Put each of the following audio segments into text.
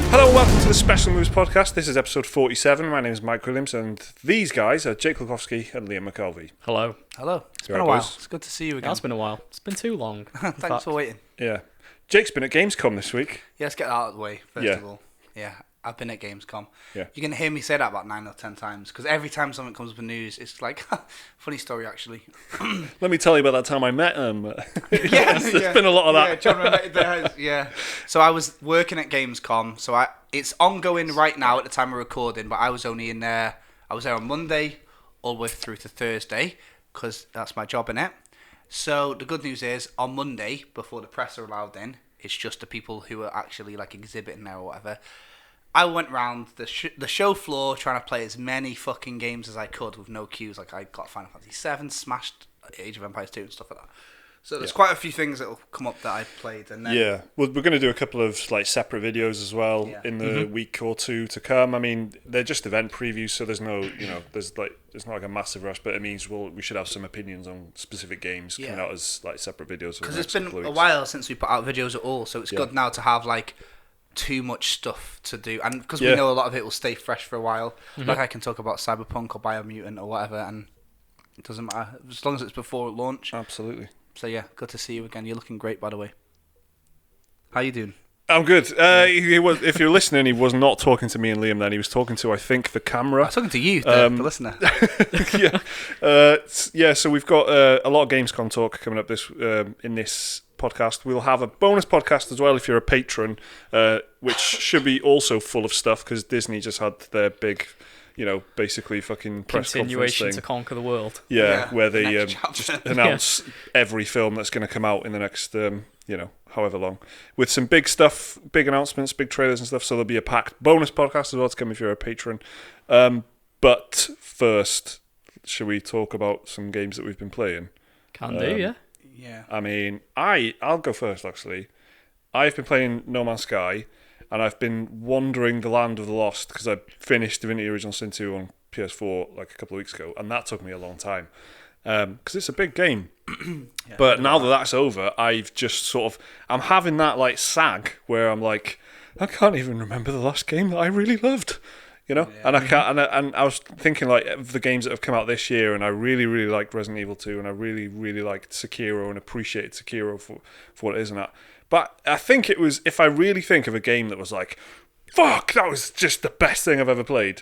Hello and welcome to the Special Moves podcast. This is episode 47. My name is Mike Williams and these guys are Jake Lukowski and Liam McKelvey. Hello. Hello. It's You're been a right, while. boys? It's good to see you again. It's been a while. It's been too long. Thanks for waiting. Yeah. Jake's been at Gamescom this week. Yeah, let's get that out of the way, first Yeah. of all. Yeah, I've been at Gamescom. Yeah. You're going to hear me say that about 9 or 10 times, because every time something comes up in news, it's like, funny story, actually. Let me tell you about that time I met him. Yeah, There's been a lot of that. Yeah, John related there. Yeah. So I was working at Gamescom, so it's ongoing right now at the time of recording, but I was only in there, I was there on Monday all the way through to Thursday, because that's my job in it. So the good news is, on Monday, before the press are allowed in, it's just the people who are actually like exhibiting there or whatever. I went round the show floor trying to play as many fucking games as I could with no queues. Like I got Final Fantasy 7, smashed Age of Empires 2 and stuff like that. So there's quite a few things that will come up that I've played. And then, Yeah, well, we're going to do a couple of like separate videos as well in the week or two to come. I mean, they're just event previews, so there's no, there's not like a massive rush, but it means we should have some opinions on specific games coming out as like separate videos. Because it's been a while since we put out videos at all, so it's good now to have like too much stuff to do, and because we know a lot of it will stay fresh for a while. Like I can talk about Cyberpunk or Biomutant or whatever, and it doesn't matter as long as it's before launch. Absolutely. So yeah, good to see you again. You're looking great, by the way. How you doing? I'm good. If you're listening, he was not talking to me and Liam then. He was talking to, I think, the camera. I was talking to you, the listener. So we've got a lot of Gamescom talk coming up in this podcast. We'll have a bonus podcast as well if you're a patron, which should be also full of stuff because Disney just had their big, basically fucking press Continuation conference to thing. conquer the world. Yeah, where they Next just announce every film that's going to come out in the next, however long, with some big stuff, big announcements, big trailers and stuff. So there'll be a packed bonus podcast as well to come if you're a patron. But first, should we talk about some games that we've been playing? Can do, yeah. Yeah. I mean, I'll go first, actually. I've been playing No Man's Sky, and I've been wandering the land of the lost, because I finished Divinity Original Sin 2 on PS4 like a couple of weeks ago, and that took me a long time. Because it's a big game. But now that that's over, I've just I'm having that like sag, where I'm like, I can't even remember the last game that I really loved. And I can't. And I was thinking like of the games that have come out this year, and I really, really liked Resident Evil 2, and I really, really liked Sekiro and appreciated Sekiro for what it is and that. But I think it was, if I really think of a game that was like, fuck, that was just the best thing I've ever played,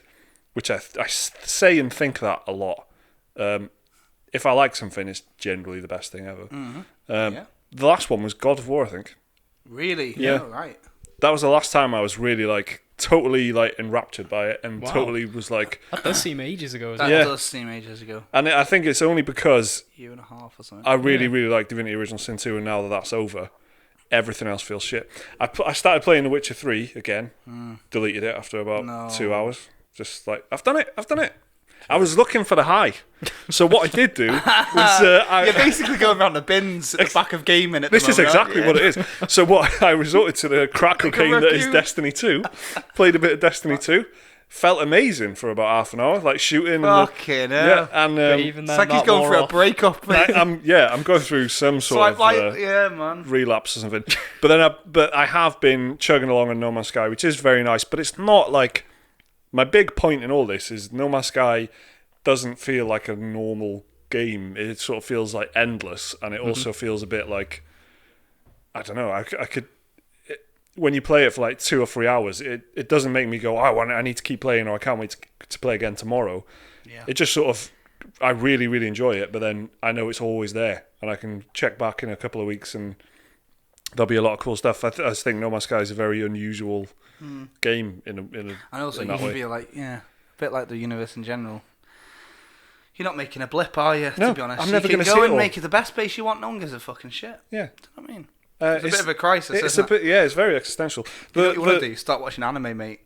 which I say and think that a lot. If I like something, it's generally the best thing ever. The last one was God of War, I think. Really? Yeah. Right. That was the last time I was really like totally like enraptured by it, and totally was like, that does seem ages ago. That does seem ages ago. And I think it's only because Year and a half or something. I really, really like Divinity Original Sin 2, and now that that's over, everything else feels shit. I started playing The Witcher 3 again, deleted it after about 2 hours. Just like, I've done it. I was looking for the high. So what I did do was... You're basically going around the bins at the back of gaming at the This moment, is exactly what it is. So what I resorted to the crack cocaine that is raccoon. Destiny 2. Played a bit of Destiny 2. Felt amazing for about half an hour, like shooting. Fucking hell. Yeah, and Even It's then, like he's that going wore through a off. breakup, mate. I'm going through some sort of yeah, man. relapse or something. But I have been chugging along on No Man's Sky, which is very nice. But it's not like, my big point in all this is No Man's Sky doesn't feel like a normal game. It sort of feels like endless, and it also feels a bit like, I don't know. I could. When you play it for like 2 or 3 hours, it doesn't make me go, I need to keep playing, or I can't wait to play again tomorrow. Yeah. It just sort of, I really, really enjoy it, but then I know it's always there, and I can check back in a couple of weeks, and there'll be a lot of cool stuff. I just think No Man's Sky is a very unusual game in a And also, in you that way. feel like, a bit like the universe in general. You're not making a blip, are you? No, to be honest, I'm never you can gonna go see it and all. make it the best base you want. No one gives a fucking shit. Yeah. Do you know what I mean? It's a bit of a crisis. It's isn't a bit, yeah. It's very existential. You know what you want to do? Start watching anime, mate.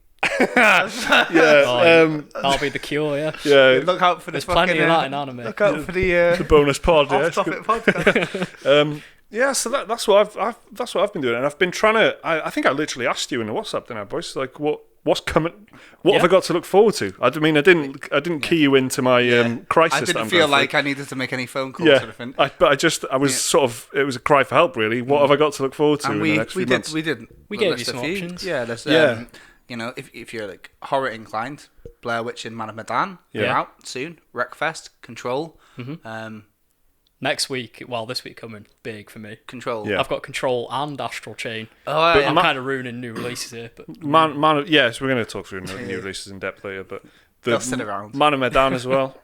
That'll be the cure, yeah. Yeah. Look out for the There's fucking. plenty of that in anime. Look out for the The bonus pod. Yeah. off-topic podcast. Yeah. So that's what I've been doing, and I've been trying to. I think I literally asked you in the WhatsApp, didn't I, boys? Like, what's coming? What have I got to look forward to? I mean, I didn't key you into my crisis. I that didn't I'm feel going like through. I needed to make any phone calls Yeah, or anything. I was sort of. It was a cry for help, really. What have I got to look forward to And in the next few months? we did. We gave you list some a few. options. Yeah, there's Yeah. if you're like horror inclined, Blair Witch and Man of Medan, they're Yeah. out soon. Wreckfest, Control, Next week, well, this week coming big for me. Control. Yeah. I've got Control and Astral Chain. Oh, But yeah. I'm kind of ruining new releases here, but Yes, we're going to talk through new releases in depth later, but They'll sit around. Man of Medan as well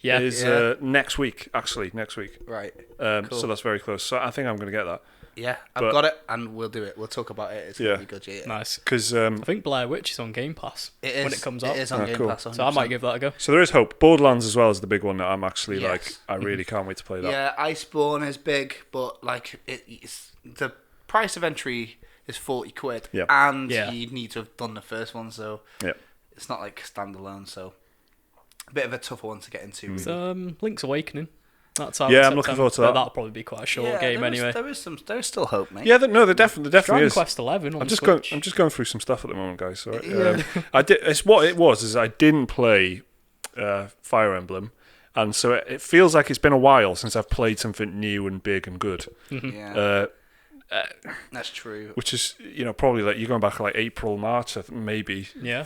yeah, is Yeah. next week, actually, next week. Right. Cool. So that's very close. So I think I'm going to get that. Yeah, I've But- got it, and we'll do it. We'll talk about it. It's Yeah. gonna be good. Yeah. nice. Because I think Blair Witch is on Game Pass It is when it comes out, It is on Oh, Game cool. Pass. so I might 100%. give that a go. so there is hope. Borderlands as well is the big one that I'm actually Yes. like, I really can't wait to play that. Yeah, Iceborne is big, but like it's the price of entry is 40 quid, Yeah. and Yeah. you need to have done the first one, so Yeah. it's not like standalone. So a bit of a tougher one to get into. Really. So, Link's Awakening. That's out. Yeah, in I'm looking September, forward to but that. That'll probably be quite a short game anyway. There's still hope, mate. Yeah, there definitely Dragon is. Quest 11 on I'm just Switch. going through some stuff at the moment, guys. So Yeah. I did. It's what it was. Is I didn't play Fire Emblem, and so it feels like it's been a while since I've played something new and big and good. Yeah, that's true. Which is probably like you're going back like April, March, maybe. Yeah.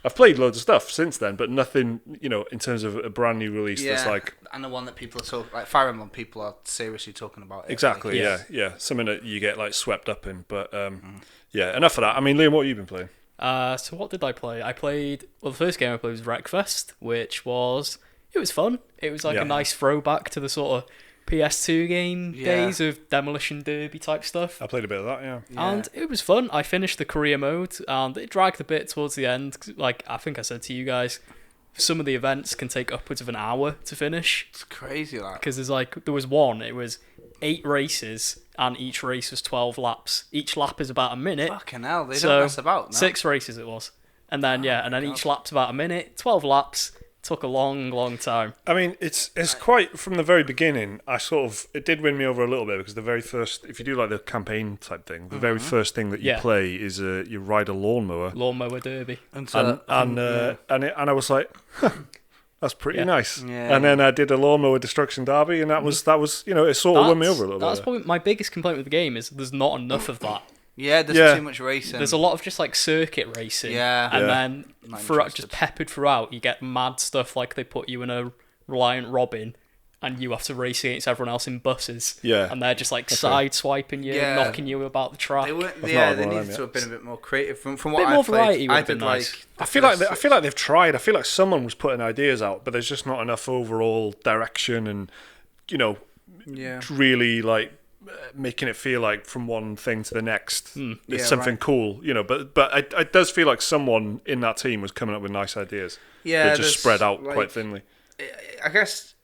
I've played loads of stuff since then, but nothing in terms of a brand new release Yeah, that's like and the one that people are talking like Fire Emblem, people are seriously talking about it. exactly Like, yeah something that you get like swept up in. But yeah, enough of that. I mean, Liam, what have you been playing? So what did I play? The first game I played was Wreckfest, it was fun. It was like Yeah. a nice throwback to the sort of PS2 game Yeah. days of Demolition Derby type stuff. I played a bit of that. Yeah. And it was fun. I finished the career mode, and it dragged a bit towards the end. Like I think I said to you guys, some of the events can take upwards of an hour to finish. It's crazy, like. Because there was one, it was 8 races, and each race was 12 laps. Each lap is about a minute. Fucking hell, they So, don't mess about. No? 6 races it was. And then, God. each lap's about a minute. 12 laps. Took a long, long time. I mean, it's quite from the very beginning. It did win me over a little bit because the very first, if you do like the campaign type thing, the very first thing that you Yeah. play is you ride a lawnmower, Lawnmower Derby. And and I was like, huh, that's pretty Yeah. nice. Yeah. And then I did a lawnmower destruction derby, and that was it sort of won me over a little That's bit. probably my biggest complaint with the game is there's not enough of that. yeah, there's Yeah. too much racing. There's a lot of just like circuit racing. Yeah. And Yeah. then Not throughout, interested. just peppered throughout, you get mad stuff like they put you in a Reliant Robin and you have to race against everyone else in buses. Yeah. And they're just like side swiping you, Yeah. knocking you about the track. They weren't. not Yeah, had they one of needed them to have yet. been a bit more creative. From Bit what more I played, variety would I have did been nice. like. I feel like they've tried. I feel like someone was putting ideas out, but there's just not enough overall direction and Yeah. really like making it feel like from one thing to the next Yeah, it's something right. cool, but it does feel like someone in that team was coming up with nice ideas. Yeah, They're there's, just spread out like, quite thinly. I guess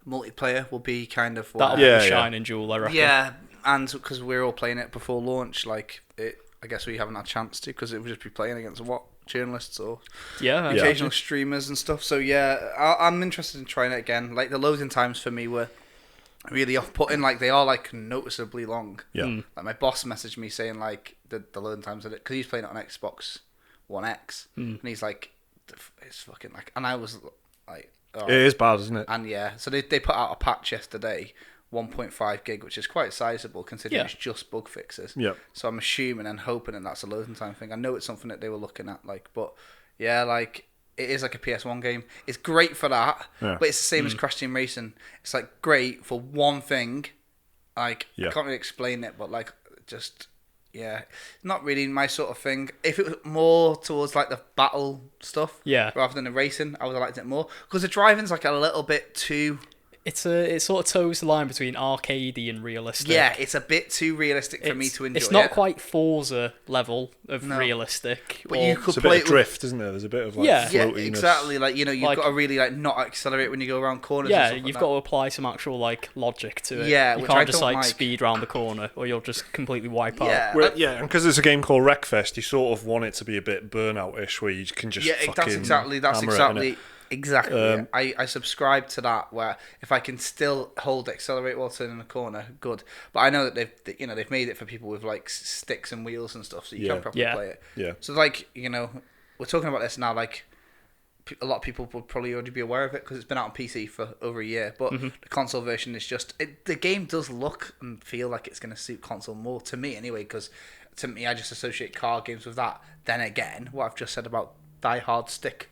multiplayer will be kind of That'll what, be Yeah, the yeah. shining jewel, I reckon. yeah, and because we're all playing it before launch, like I guess we haven't had a chance to because it would just be playing against journalists or Yeah. Yeah. occasional streamers and stuff. So yeah, I'm interested in trying it again. Like the loading times for me were really off-putting. Like they are like noticeably long. Yeah. Like my boss messaged me saying like the loading times because he's playing it on Xbox One X, and he's like, it's fucking like, and I was like, oh. It is bad, isn't it? And yeah, so they put out a patch yesterday, 1.5 gig, which is quite sizable considering Yeah. it's just bug fixes. Yep. So I'm assuming and hoping that that's a loading time thing. I know it's something that they were looking at, like, but yeah, like it is like a PS1 game. It's great for that, Yeah. but it's the same as Crash Team Racing. It's like great for one thing. Like Yeah. I can't really explain it, but like just yeah, not really my sort of thing. If it was more towards like the battle stuff, Yeah. rather than the racing, I would have liked it more because the driving's like a little bit too. It sort of toes the line between arcadey and realistic. Yeah, it's a bit too realistic for me to enjoy. It's not it. quite Forza level of No. realistic. But or- you could It's a play bit of it with- drift, isn't there? There's a bit of like Yeah. Yeah, floatiness. exactly. Like you've Like- got to really like not accelerate when you go around corners. yeah, and stuff you've like got to apply some actual like logic to it. Yeah, you which can't I just don't like like. speed round the corner or you'll just completely wipe out. Yeah. Well, yeah, and because it's a game called Wreckfest, you sort of want it to be a bit burnout-ish, where you can just Yeah, fucking that's exactly. That's hammer it, exactly. innit? Exactly. Um, I subscribe to that where if I can still hold accelerate while turning a corner, good. But I know that they've made it for people with like sticks and wheels and stuff, so you Yeah. can properly Yeah. play it. Yeah. So like we're talking about this now. Like a lot of people would probably already be aware of it because it's been out on PC for over a year. But the console version is just the game does look and feel like it's going to suit console more to me anyway because to me, I just associate card games with that. Then again, what I've just said about die-hard stick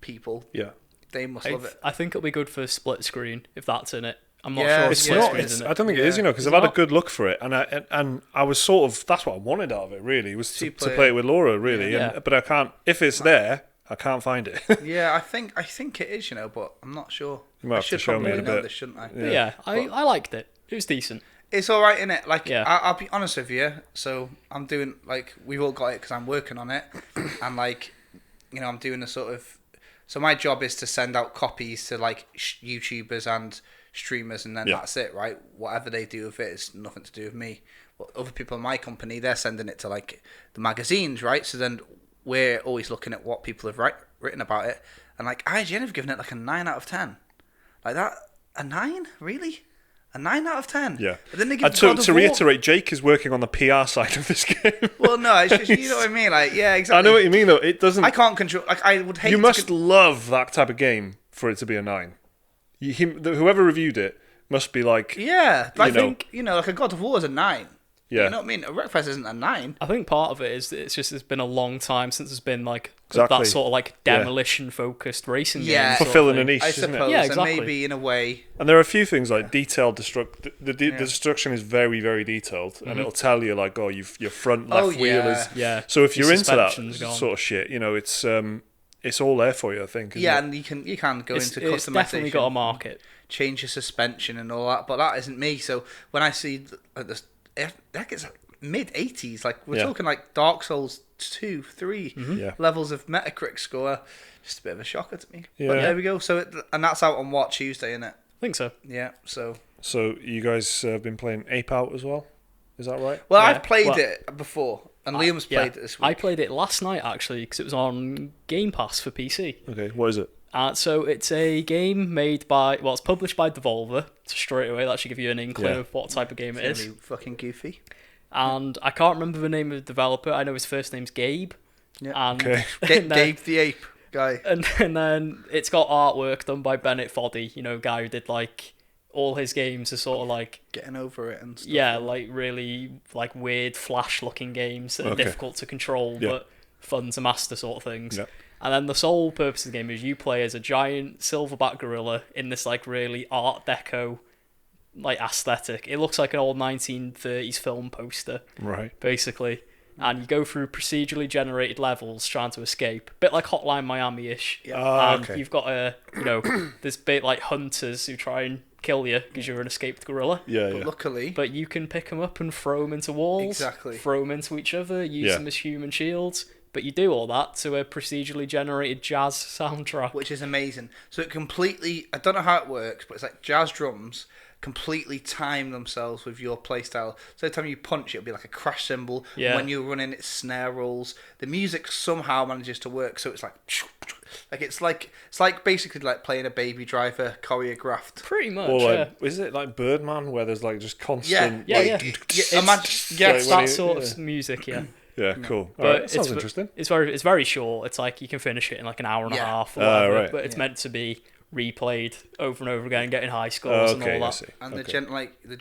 people, Yeah. they must love it. I think it'll be good for split screen if that's in it. I'm not Yeah, sure if It's split not. screen's It's, in I it. don't think it is, Yeah. because Is I've it had a not? good look for it, and I was sort of, that's what I wanted out of it. Really, was to Two-player. play it with Laura. Really, Yeah. but I can't. If it's there, I can't find it. Yeah, I think it is, but I'm not sure. You might I have to should show me probably in a know bit. this, shouldn't I? But yeah, I liked it. It was decent. It's all right, innit? Like, Yeah. I'll be honest with you. So I'm doing, like, we've all got it because I'm working on it, and like, I'm doing a sort of. So my job is to send out copies to like YouTubers and streamers, and then Yeah. that's it, right? Whatever they do with it is nothing to do with me. Well, other people in my company, they're sending it to like the magazines, right? So then we're always looking at what people have written about it, and like IGN have given it like a 9 out of 10, like that. A 9, really? A 9 out of 10. Yeah. But then they give And God to of War- reiterate, Jake is working on the PR side of this game. Well, no, it's just, you know what I mean. Like, yeah, exactly. I know what you mean, though. It doesn't. I can't control. Like, I would hate. You to must love that type of game for it to be a 9. Whoever reviewed it must be like, Yeah, I you know. think like a God of War is a 9. Yeah. You know what I mean? A Wreckfest isn't a 9. I think part of it is that it's been a long time since there's been like Exactly. that sort of like demolition focused racing Yeah. game. sort of fulfilling a thing. niche, I isn't suppose, it? Yeah, and exactly. maybe in a way. And there are a few things like detailed destruct. The destruction is very, very detailed, and it'll tell you like, oh, your front left Oh, wheel yeah. is. Yeah. So if Your you're into that suspension's gone. sort of shit, it's all there for you. I think. isn't Yeah, it? and you can go It's, into it's definitely customization, got a market. change your suspension and all that, but that isn't me. So when I see like it's mid 80s, like we're Yeah. talking like Dark Souls 2, 3 Yeah. levels of Metacritic score, just a bit of a shocker to me. Yeah. But there we go. So and that's out on what, Tuesday, isn't it? I think so. Yeah. So So you guys have been playing Ape Out as well, is that right? well, Yeah. I've played Well, it before, and Liam's Yeah. played it this week. I played it last night actually because it was on Game Pass for PC. Okay, what is it? So it's a game made by, it's published by Devolver. So straight away, that should give you an inkling Yeah. of what type of game it It's is. really fucking goofy. And I can't remember the name of the developer. I know his first name's Gabe. Yeah. And, Okay. and, then, Gabe the Ape guy. and then it's got artwork done by Bennett Foddy, guy who did like all his games are sort of like, Getting over it and stuff. yeah, like really like weird flash looking games that are Okay. difficult to control Yeah. but fun to master sort of things. Yeah. And then the sole purpose of the game is you play as a giant silverback gorilla in this like really art deco like aesthetic. It looks like an old 1930s film poster Right. basically. And you go through procedurally generated levels trying to escape, a bit like Hotline Miami-ish. Ah, And okay. you've got this bit like hunters who try and kill you because you're an escaped gorilla. Yeah, But yeah. luckily, But you can pick them up and throw them into walls, Exactly. throw them into each other, use Yeah. them as human shields. But you do all that to a procedurally generated jazz soundtrack. which is amazing. So it completely, I don't know how it works, but it's like jazz drums completely time themselves with your playstyle. So every time you punch, it'll be like a crash cymbal. Yeah. When you're running, it's snare rolls. The music somehow manages to work, so it's like basically like playing a Baby Driver choreographed. Pretty much, Or yeah. like, is it like Birdman where there's like just constant? Yeah, like, yeah. Yeah, imagine, yeah, like It's when that you- sort yeah. of music, yeah. Yeah, cool. But Alright, that sounds it's, interesting. It's very short. It's like you can finish it in like an hour and a Yeah. half or Ah, whatever. right. But it's Yeah. meant to be replayed over and over again, getting high scores and Okay, all I that. see. And Okay. the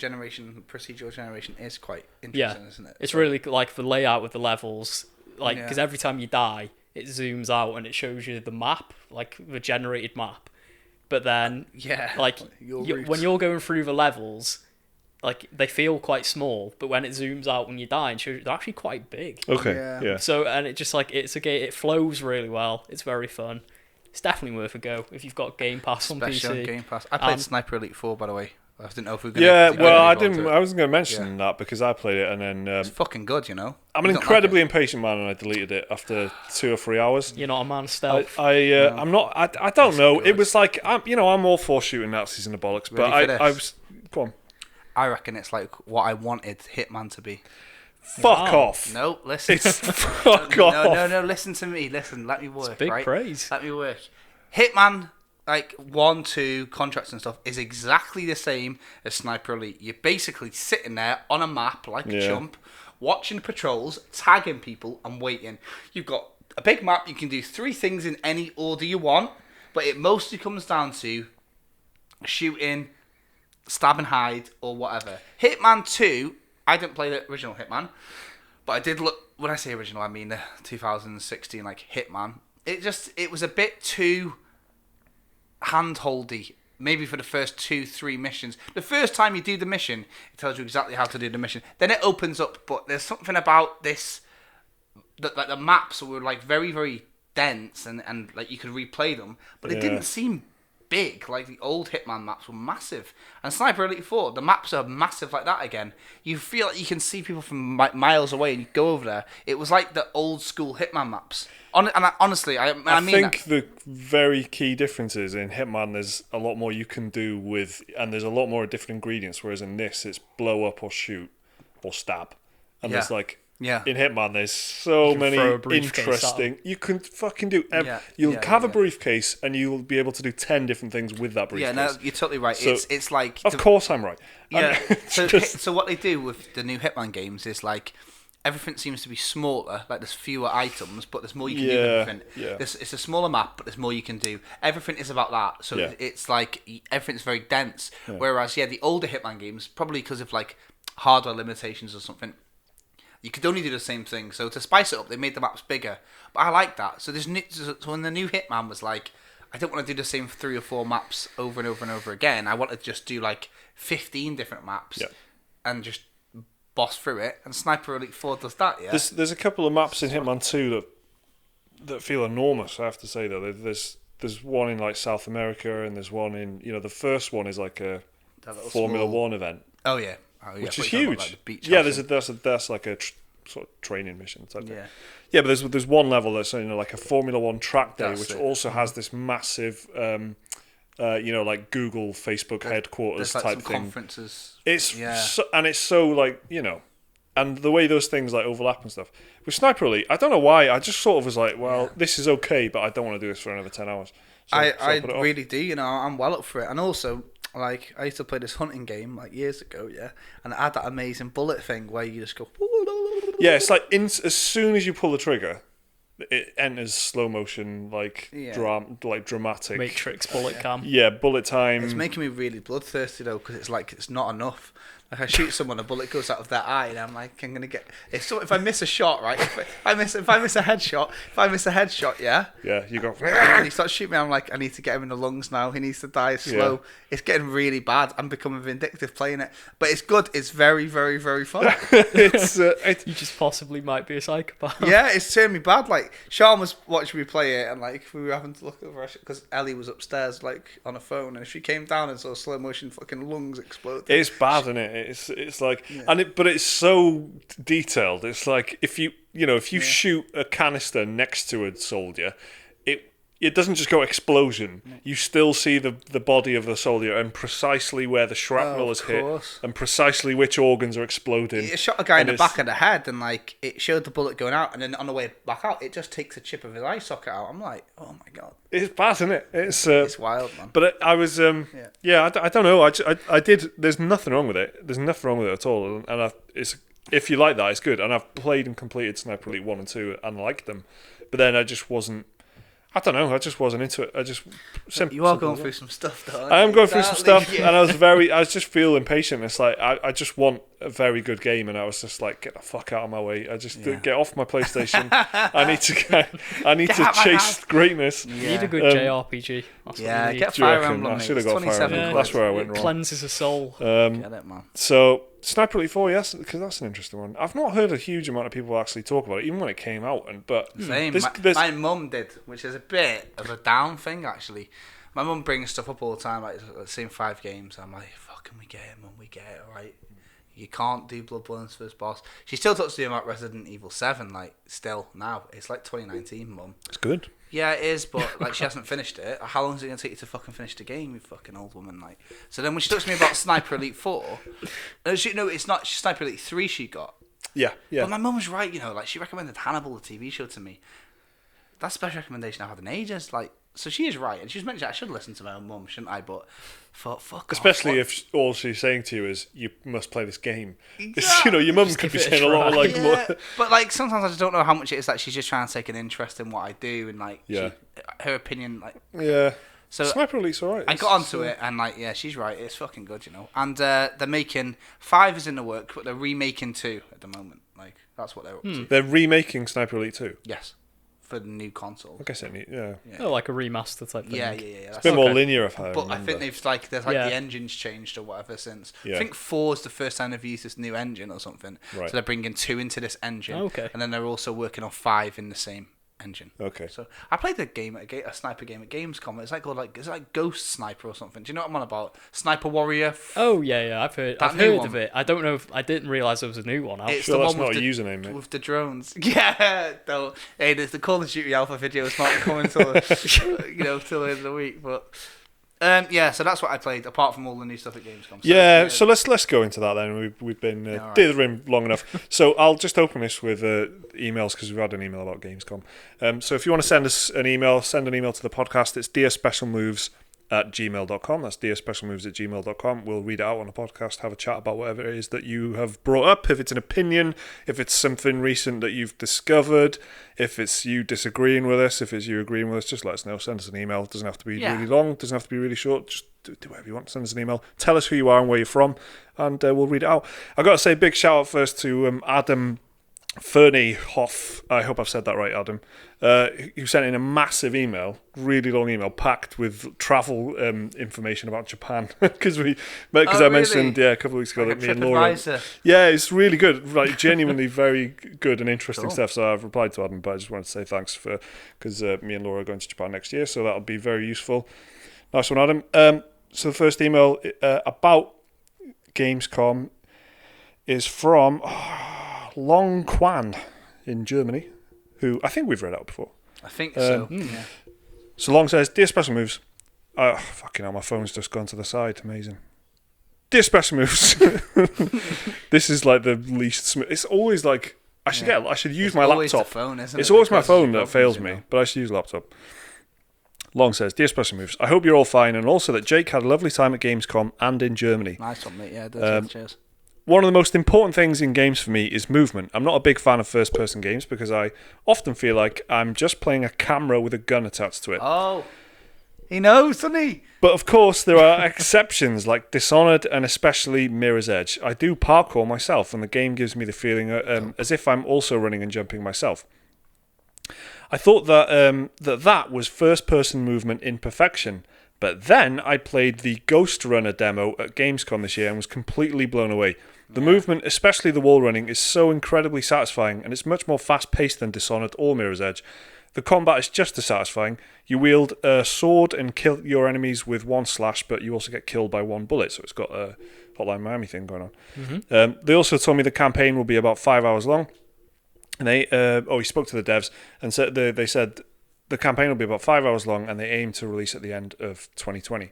procedural generation is quite Yeah, interesting, isn't it? it's So- really like the layout with the levels, like Yeah. because every time you die, it zooms out and it shows you the map, like the generated map. But then, yeah, like your when roots. you're going through the levels, like they feel quite small, but when it zooms out when you die, and shows you, they're actually quite big. Okay, Yeah. yeah. So and it just like it's a game. It flows really well. It's very fun. It's definitely worth a go if you've got Game Pass on Especially PC. on Game Pass. I played Um, Sniper Elite 4, by the way. I didn't know if we were going Yeah, to well, I didn't. I wasn't going to mention that because I played it and then It's fucking good, you know. I'm an You don't incredibly like impatient man and I deleted it after 2 or 3 hours. You're not a man of stealth. I'm not. I don't know. good. It was like I'm all for shooting Nazis in the bollocks, but Ready for I this? was. Go on. it. I reckon it's like what I wanted Hitman to be. Fuck Wow. off. No, listen. It's fuck off. No, listen to me. Listen, let me work, Big right? praise. Let me work. Hitman, like 1, 2 contracts and stuff, is exactly the same as Sniper Elite. You're basically sitting there on a map like a Yeah. chump, watching patrols, tagging people, and waiting. You've got a big map. You can do 3 things in any order you want, but it mostly comes down to shooting, stab and hide, or whatever. Hitman 2, I didn't play the original Hitman, But I did look, when I say original, I mean the 2016 like Hitman. It was a bit too hand-holdy. Maybe for the first 2-3 missions. The first time you do the mission, it tells you exactly how to do the mission. Then it opens up, but there's something about this that like the maps were like very, very dense and like you could replay them, but it didn't seem big. Like the old Hitman maps were massive. And Sniper Elite 4, the maps are massive like that again. You feel like you can see people from miles away and you go over there. It was like the old school Hitman maps. Honestly, I mean, I think the very key difference is in Hitman there's a lot more you can do with, and there's a lot more different ingredients, whereas in this it's blow up or shoot or stab. And there's like, in Hitman there's so many interesting, you can fucking do, you'll have a briefcase and you'll be able to do 10 different things with that briefcase. Yeah, no, you're totally right. So, it's like... Of course I'm right. Yeah, so what they do with the new Hitman games is like, everything seems to be smaller, like there's fewer items, but there's more you can do with everything. Yeah. It's a smaller map, but there's more you can do. Everything is about that, so it's like, everything's very dense. Yeah. Whereas, the older Hitman games, probably because of like hardware limitations or something, you could only do the same thing. So to spice it up, they made the maps bigger. But I like that. So when the new Hitman was like, I don't want to do the same 3 or 4 maps over and over and over again. I want to just do like 15 different maps and just boss through it, and Sniper Elite 4 does that. There's a couple of maps in Hitman 2 that feel enormous, I have to say though. There's one in like South America, and there's one in, the first one is like a Formula 1 event. Oh yeah, which is huge. About, like, the that's like a sort of training mission type thing. Yeah, but there's one level that's like a Formula 1 track day, which also has this massive like Google, Facebook headquarters like type some thing. Conferences. It's it's so like, and the way those things like overlap and stuff. With Sniper Elite, I don't know why, I just sort of was like, well, this is okay, but I don't want to do this for another 10 hours. So I really do, I'm well up for it. And also, like, I used to play this hunting game like years ago, and it had that amazing bullet thing where you just go. Yeah, it's like as soon as you pull the trigger, it enters slow motion, like dramatic Matrix bullet cam. Yeah, bullet time. It's making me really bloodthirsty though, because it's like it's not enough. Like I shoot someone, a bullet goes out of their eye, and I'm like, I'm gonna get. If I miss a shot, right? If I miss a headshot, yeah, you go. And he starts shooting me. I'm like, I need to get him in the lungs now. He needs to die slow. Yeah. It's getting really bad. I'm becoming vindictive playing it, but it's good. It's very, very, very fun. You just possibly might be a psychopath. Yeah, it's turned me bad. Like Sean was watching me play it, and like we were having to look over because Ellie was upstairs, like on a phone, and she came down and saw slow motion fucking lungs explode. It's bad, isn't it? It's like, but it's so detailed. It's like if you shoot a canister next to a soldier, it doesn't just go explosion. You still see the body of the soldier and precisely where the shrapnel is hit and precisely which organs are exploding. It shot a guy in the back of the head, and like it showed the bullet going out, and then on the way back out, it just takes a chip of his eye socket out. I'm like, oh my god, it's bad, isn't it? It's wild, man. But I was I don't know. I did. There's nothing wrong with it. There's nothing wrong with it at all. And if you like that, it's good. And I've played and completed Sniper Elite 1 and 2 and liked them. But then I just wasn't. I don't know. I just wasn't into it. You are going through some stuff, though. I am going through some stuff, and I just feel impatient. It's like I just want a very good game, and I was just like, get the fuck out of my way. I just get off my PlayStation. I need to chase greatness. You need a good JRPG. That's what you need. Get Fire Emblem. I should have got Fire Emblem. That's where I went wrong. Cleanses the soul. Get it, man. So Sniper Elite 4, yes, because that's an interesting one. I've not heard a huge amount of people actually talk about it, even when it came out. Same. My mum did, which is a bit of a down thing, actually. My mum brings stuff up all the time, like the same 5 games. I'm like, fucking we get it, mum, we get it, alright? You can't do Bloodborne's first boss. She still talks to me about Resident Evil 7, like, still, now. It's like 2019, mum. It's good. Yeah, it is, but like she hasn't finished it. How long is it going to take you to fucking finish the game, you fucking old woman? Like, so then when she talks to me about Sniper Elite 4, it's not Sniper Elite 3 she got. Yeah. But my mum was right, like she recommended Hannibal, the TV show, to me. That's the best recommendation I've had in ages. Like, so she is right, and she's mentioned I should listen to my own mum, shouldn't I? But fuck especially if all she's saying to you is you must play this game. Your mum could be saying a lot of like. Yeah. But like sometimes I just don't know how much it is that she's just trying to take an interest in what I do, and like her opinion, like. Yeah. So Sniper Elite's alright. I got onto it, and like, yeah, she's right. It's fucking good, you know. And they're making 5 is in the work, but they're remaking 2 at the moment. Like, that's what they're up to. They're remaking Sniper Elite 2. Yes, for the new console. I guess it need, yeah. Oh, like a remaster type thing. Yeah. It's a bit more linear, if I remember. But I think there's like the engine's changed or whatever since. Yeah. I think 4 is the first time they've used this new engine or something. Right. So they're bringing 2 into this engine. Okay. And then they're also working on 5 in the same engine. Okay. So I played a sniper game at Gamescom. It's like Ghost Sniper or something. Do you know what I'm on about? Sniper Warrior. Oh yeah, I've heard of it. I don't know if I didn't realize there was a new one out. It's Sure, the that's one not with a username, mate. with the drones. Yeah, though. Hey, there's the Call of Duty alpha video. It's not coming till till the end of the week, but. Yeah, so that's what I played, apart from all the new stuff at Gamescom. So let's go into that then. We've been dithering long enough. So I'll just open this with emails because we've had an email about Gamescom. So if you want to send us an email, send an email to the podcast. It's dearspecialmoves@gmail.com. That's dearspecialmoves@gmail.com. We'll read it out on the podcast, have a chat about whatever it is that you have brought up. If it's an opinion, if it's something recent that you've discovered, if it's you disagreeing with us, if it's you agreeing with us, just let us know. Send us an email. It doesn't have to be really long. It doesn't have to be really short. Just do whatever you want. Send us an email. Tell us who you are and where you're from, and we'll read it out. I've got to say big shout out first to Adam Ferniehoff. I hope I've said that right, Adam. Who sent in a massive email, really long email, packed with travel information about Japan. Because I mentioned a couple of weeks ago that me and Laura. Yeah, it's really good, like genuinely very good and interesting stuff. So I've replied to Adam, but I just wanted to say thanks because me and Laura are going to Japan next year, so that'll be very useful. Nice one, Adam. So the first email about Gamescom is from Long Quan in Germany, who I think we've read out before. I think so. Yeah. So Long says, Dear Special Moves. Fucking hell, my phone's just gone to the side. Amazing. Dear Special Moves. This is like the least smooth. It's always like, I should use my laptop. Phone, it's always my phone that fails me, but I should use laptop. Long says, Dear Special Moves, I hope you're all fine, and also that Jake had a lovely time at Gamescom and in Germany. Nice one, mate. Yeah, cheers. One of the most important things in games for me is movement. I'm not a big fan of first-person games because I often feel like I'm just playing a camera with a gun attached to it. Oh, he knows, doesn't he? But of course, there are exceptions like Dishonored and especially Mirror's Edge. I do parkour myself, and the game gives me the feeling as if I'm also running and jumping myself. I thought that that was first-person movement in perfection. But then I played the Ghost Runner demo at Gamescom this year and was completely blown away. The movement, especially the wall running, is so incredibly satisfying, and it's much more fast-paced than Dishonored or Mirror's Edge. The combat is just as satisfying. You wield a sword and kill your enemies with one slash, but you also get killed by one bullet, so it's got a Hotline Miami thing going on. Mm-hmm. They also told me the campaign will be about 5 hours long. And he spoke to the devs and said they said the campaign will be about 5 hours long, and they aim to release at the end of 2020.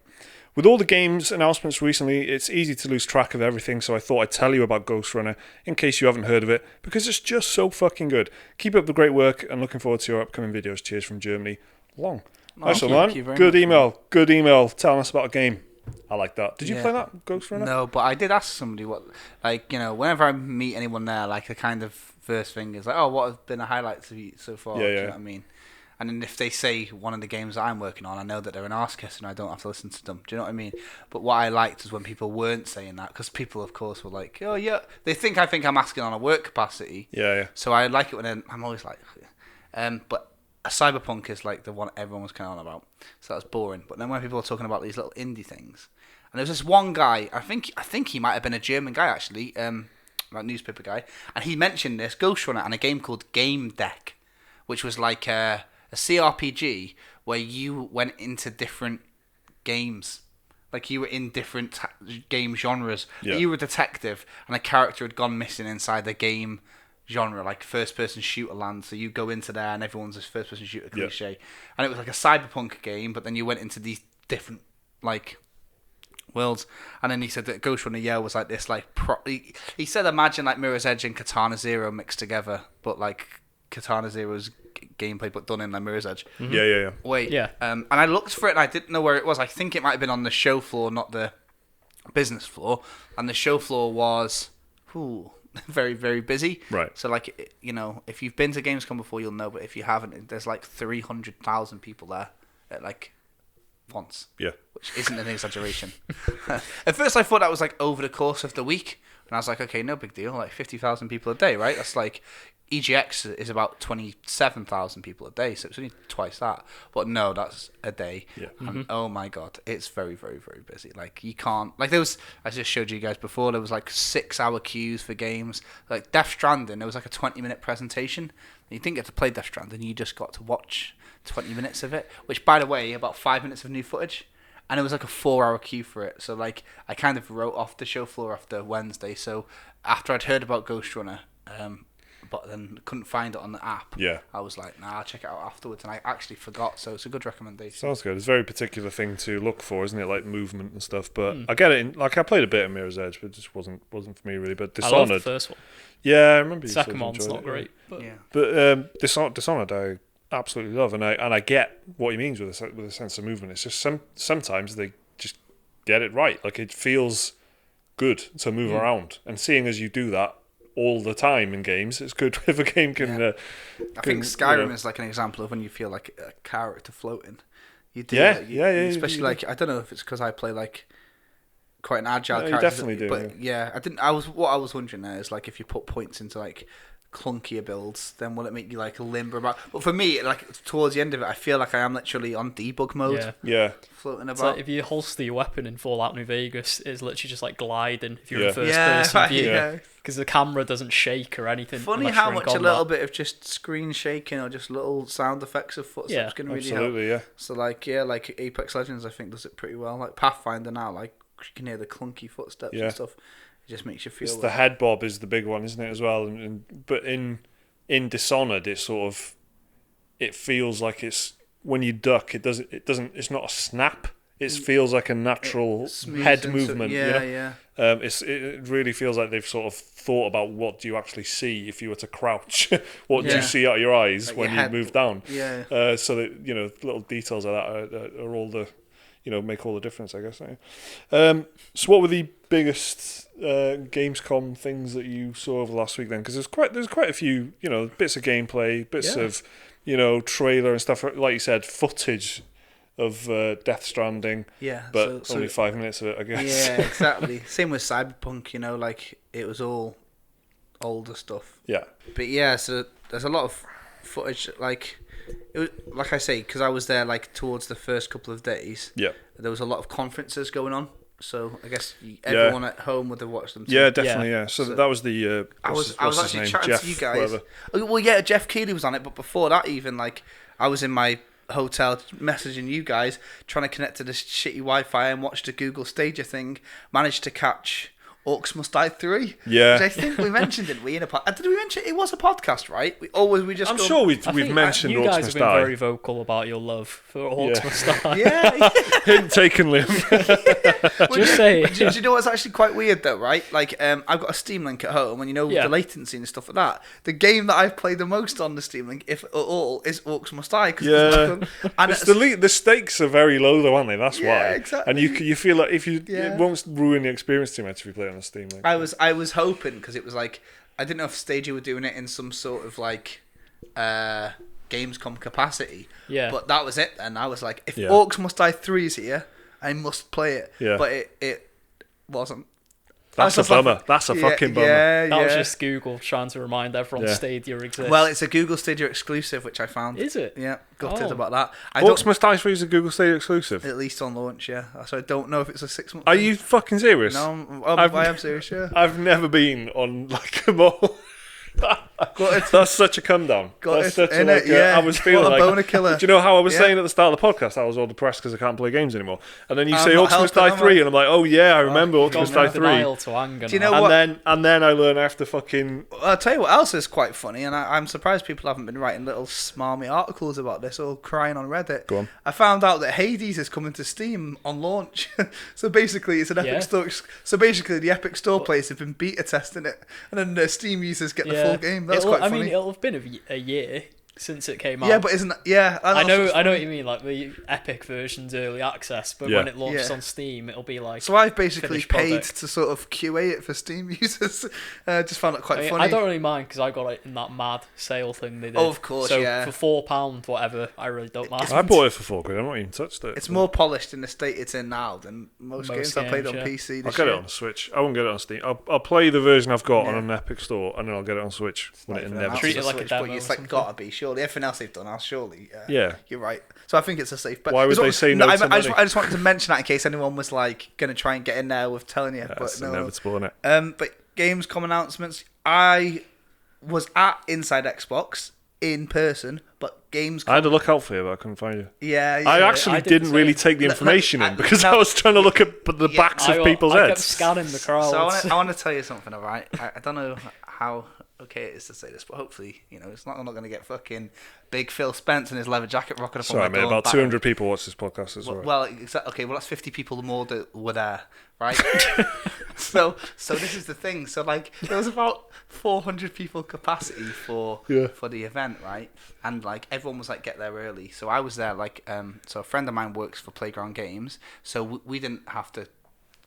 With all the games announcements recently, it's easy to lose track of everything, so I thought I'd tell you about Ghost Runner in case you haven't heard of it, because it's just so fucking good. Keep up the great work, and looking forward to your upcoming videos. Cheers from Germany. Long. Nice one, man. Good email. Good email telling us about a game. I like that. Did you play that, Ghost Runner? No, but I did ask somebody what, whenever I meet anyone there, the kind of first thing is what have been the highlights of you so far? Do you know what I mean? And then if they say one of the games that I'm working on, I know that they're an arse kiss and I don't have to listen to them. Do you know what I mean? But what I liked was when people weren't saying that, because people, of course, were like, oh, yeah. They think I'm asking on a work capacity. Yeah. So I like it when I'm always like, but a Cyberpunk is like the one everyone was kind of on about. So that's boring. But then when people are talking about these little indie things, and there's this one guy, I think he might have been a German guy, actually, like newspaper guy, and he mentioned this Ghost Runner and a game called Game Deck, which was like a CRPG where you went into different games. Like you were in different game genres. Yeah. You were a detective and a character had gone missing inside the game genre, like first-person shooter land. So you go into there and everyone's a first-person shooter cliche. Yeah. And it was like a cyberpunk game, but then you went into these different worlds. And then he said that Ghost Runner was like this he said imagine like Mirror's Edge and Katana Zero mixed together, but like Katana Zero's gameplay but done in like Mirror's Edge. Mm-hmm. Yeah. Wait. Yeah. And I looked for it and I didn't know where it was. I think it might have been on the show floor, not the business floor. And the show floor was very, very busy. Right. So if you've been to Gamescom before, you'll know. But if you haven't, there's like 300,000 people there at once. Yeah. Which isn't an exaggeration. At first I thought that was like over the course of the week. And I was like, okay, no big deal. Like 50,000 people a day, right? That's like EGX is about 27,000 people a day, so it's only twice that. But no, that's a day. Yeah. And oh my god, it's very, very, very busy. Like you can't like there was. I just showed you guys before. There was like 6-hour queues for games. Like Death Stranding, there was like a 20-minute presentation. You didn't get to play Death Stranding. You just got to watch 20 minutes of it. Which, by the way, about 5 minutes of new footage. And it was like a 4-hour queue for it. So like I kind of wrote off the show floor after Wednesday. So after I'd heard about Ghost Runner, but then couldn't find it on the app. Yeah. I was like, nah, I'll check it out afterwards, and I actually forgot, so it's a good recommendation. Sounds good. It's a very particular thing to look for, isn't it? Like movement and stuff. But I get it. Like I played a bit of Mirror's Edge, but it just wasn't for me really. But I love Dishonored. the first one. Yeah, I remember. The You second sort of one's enjoyed not it, great. But Yeah. But Dishonored, I absolutely love, and I get what he means with a sense of movement. It's just sometimes they just get it right. Like it feels good to move around, and seeing as you do that all the time in games, it's good if a game can. I think Skyrim is like an example of when you feel like a character floating. You do, especially you like I don't know if it's because I play like quite an agile No, you character. definitely do, But I didn't. What I was wondering there is like if you put points into like clunkier builds, then will it make you like limber about? But for me, like towards the end of it, I feel like I am literally on debug mode, Yeah. floating It's about. like if you holster your weapon in Fallout New Vegas, it's literally just like gliding if you're Yeah. in first person view. yeah. Because the camera doesn't shake or anything. Funny unless how you're in much a combat. little bit of just screen shaking or just little sound effects of footsteps can really help. Absolutely, yeah. So like Apex Legends, I think does it pretty well. Like Pathfinder now, like you can hear the clunky footsteps Yeah. and stuff. It just makes you feel. It's the head bob is the big one, isn't it, as well? But in Dishonored, it feels like it's when you duck, it's not a snap. It feels like a natural head movement. Yeah. It really feels like they've sort of thought about what do you actually see if you were to crouch. What do you see out of your eyes like when your you head, move down? Yeah. So that little details like that are all the make all the difference, I guess. So what were the biggest Gamescom things that you saw over the last week then? Because there's quite a few bits of gameplay, bits of trailer and stuff. Like you said, footage of Death Stranding. Yeah. But so only 5 minutes of it, I guess. Yeah, exactly. Same with Cyberpunk. Like it was all older stuff. Yeah. But yeah, so there's a lot of footage. Like it was, like I say, because I was there like towards the first couple of days. Yeah. There was a lot of conferences going on. So I guess everyone at home would have watched them too. Yeah, definitely. Yeah. So that was the. I was actually chatting Jeff, to you guys. whatever. Well, yeah, Jeff Keighley was on it, but before that, even like I was in my hotel messaging you guys, trying to connect to this shitty Wi-Fi and watch the Google Stadia thing. Managed to catch Orcs Must Die 3. Yeah. Which I think we mentioned, didn't we? Did we mention it was a podcast, right? We just. I'm sure we've mentioned you Orcs guys Must have been Die. very vocal about your love for Orcs Must Die. Yeah. Hint taken, Liam. Just say. Do you know what's actually quite weird though, right? Like, I've got a Steam Link at home, and the latency and stuff like that. The game that I've played the most on the Steam Link, if at all, is Orcs Must Die. Yeah, and the stakes are very low though, aren't they? That's why. Exactly. And you feel like it won't ruin the experience too much if you play it on the Steam Link. I was hoping, because it was like I didn't know if Stadia were doing it in some sort of like Gamescom capacity. Yeah. But that was it, and I was like, if Orcs Must Die 3 is here, I must play it. Yeah. But it wasn't. That's a bummer. That's a fucking bummer. Yeah, That was just Google trying to remind everyone Stadia exists. Well, it's a Google Stadia exclusive, which I found. Is it? Yeah, gutted about that. Orcs Must Die 3 is a Google Stadia exclusive. At least on launch, yeah. So I don't know if it's a 6 month. Are you fucking serious? No, I am serious. Yeah. I've never been on like a mall. That's such a come down. That's such a, like, I was feeling what a like boner killer. Do you know how I was saying at the start of the podcast? I was all depressed because I can't play games anymore. And then you say not Orcs Must helping, Die 3, and I'm like, oh yeah, I remember Orcs Must Die 3. Denial to anger. Do you know now. what? And then I learn after fucking. I'll tell you what else is quite funny, and I'm surprised people haven't been writing little smarmy articles about this or crying on Reddit. Go on. I found out that Hades is coming to Steam on launch. So basically, it's an Epic Store. So basically, the Epic Store players have been beta testing it, and then the Steam users get the full game. That's quite funny. I mean, it'll have been a year. since it came out. Yeah, but isn't that, yeah? I know what you mean, like the Epic version's early access, but when it launches on Steam, it'll be like. So I've basically paid product. to sort of QA it for Steam users. Just found it quite funny. I don't really mind because I got it in that mad sale thing they did. Oh, of course, so yeah. for £4, whatever, I really don't mind. I bought it for £4. I've not even touched it. It's more polished in the state it's in now than most games I played on PC. I'll get it on Switch. I won't get it on Steam. I'll play the version I've got on an Epic store, and then I'll get it on Switch when it inevitably. Treat it like a demo. But it's like gotta be surely everything else they've done. Surely, yeah, you're right. So I think it's a safe bet. Why would they say no to money? I just wanted to mention that in case anyone was like going to try and get in there with telling you. That's but no. inevitable, isn't it? But Gamescom announcements. I was at Inside Xbox in person, but Gamescom. I had to look out for you, but I couldn't find you. Yeah. I actually didn't really take the information in because I was trying to look at the backs of people's heads. I kept scanning the crowd. So I want to tell you something, alright? I don't know how okay it is to say this, but hopefully, I'm not going to get fucking Big Phil Spence in his leather jacket rocking up on my door. Sorry, mate, about 200 people watch this podcast as well. Well, exactly. Well, that's 50 people more that were there, right? so this is the thing. So like, there was about 400 people capacity for the event, right? And like, everyone was like, get there early. So I was there, like, so a friend of mine works for Playground Games, so we didn't have to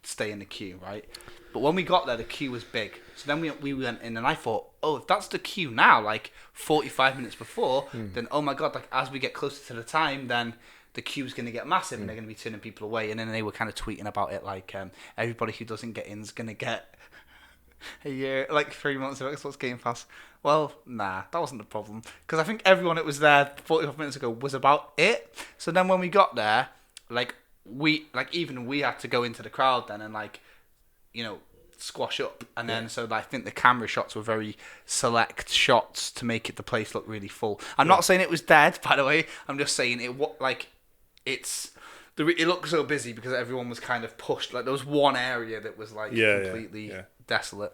stay in the queue, right? But when we got there, the queue was big. So then we went in, and I thought, oh, if that's the queue now, like 45 minutes before, then oh my god, like as we get closer to the time, then the queue's going to get massive, and they're going to be turning people away. And then they were kind of tweeting about it, like everybody who doesn't get in is going to get a year, like 3 months of Xbox Game Pass. Well, nah, that wasn't the problem, because I think everyone that was there 45 minutes ago was about it. So then when we got there, even we had to go into the crowd then and like, squash up, and then so I think the camera shots were very select shots to make the place look really full. I'm not saying it was dead, by the way. I'm just saying it looked so busy because everyone was kind of pushed. Like there was one area that was like completely desolate.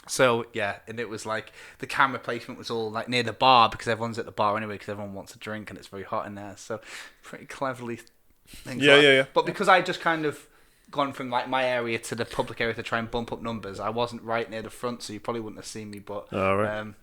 So and it was like the camera placement was all like near the bar because everyone's at the bar anyway because everyone wants a drink and it's very hot in there. So pretty cleverly things. But because I just kind of gone from like my area to the public area to try and bump up numbers, I wasn't right near the front, so you probably wouldn't have seen me. But so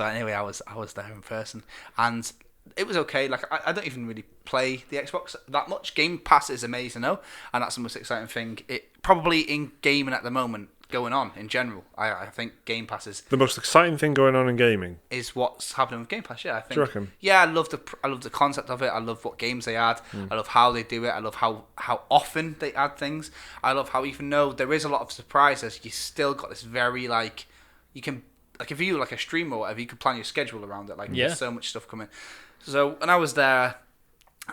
anyway, I was there in person, and it was okay. Like I don't even really play the Xbox that much. Game Pass is amazing though, and that's the most exciting thing. It probably in gaming at the moment going on in general. I think Game Pass is the most exciting thing going on in gaming. Is what's happening with Game Pass. Yeah, I think. Do you reckon? Yeah, I love the concept of it. I love what games they add. I love how they do it. I love how often they add things. I love how even though there is a lot of surprises, you still got this very like you can like if you like a stream or whatever, you can plan your schedule around it. Like there's so much stuff coming. So when I was there,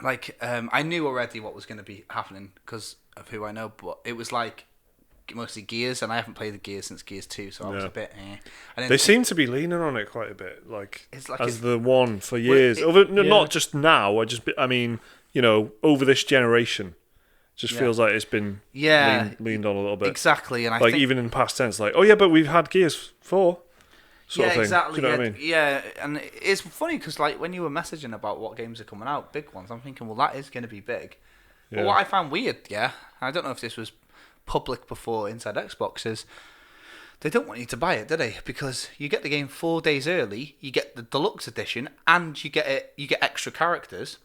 like I knew already what was going to be happening because of who I know, but it was like mostly Gears, and I haven't played the Gears since Gears 2, so I was a bit They seem to be leaning on it quite a bit, like as the one for years. Well, not just now, I mean, over this generation. Just feels like it's been leaned on a little bit. Exactly, and I think even in past tense, like, oh yeah, but we've had Gears 4. Sort of thing. Exactly. Do you know what I mean? Yeah, and it's funny because like when you were messaging about what games are coming out, big ones, I'm thinking, well, that is going to be big. Yeah. But what I found weird, and I don't know if this was public before Inside Xbox, is they don't want you to buy it, do they? Because you get the game 4 days early, you get the deluxe edition, and you get extra characters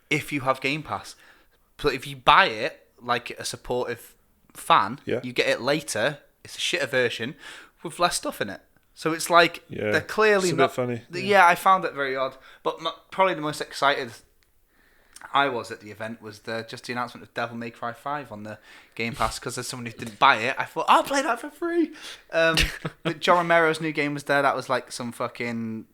if you have Game Pass. But if you buy it like a supportive fan, you get it later. It's a shitter version with less stuff in it. So it's like they're clearly it's a not bit funny. Yeah, I found it very odd. But probably the most excited I was at the event was the announcement of Devil May Cry 5 on the Game Pass, because as someone who didn't buy it, I thought I'll play that for free. But John Romero's new game was there. That was like some fucking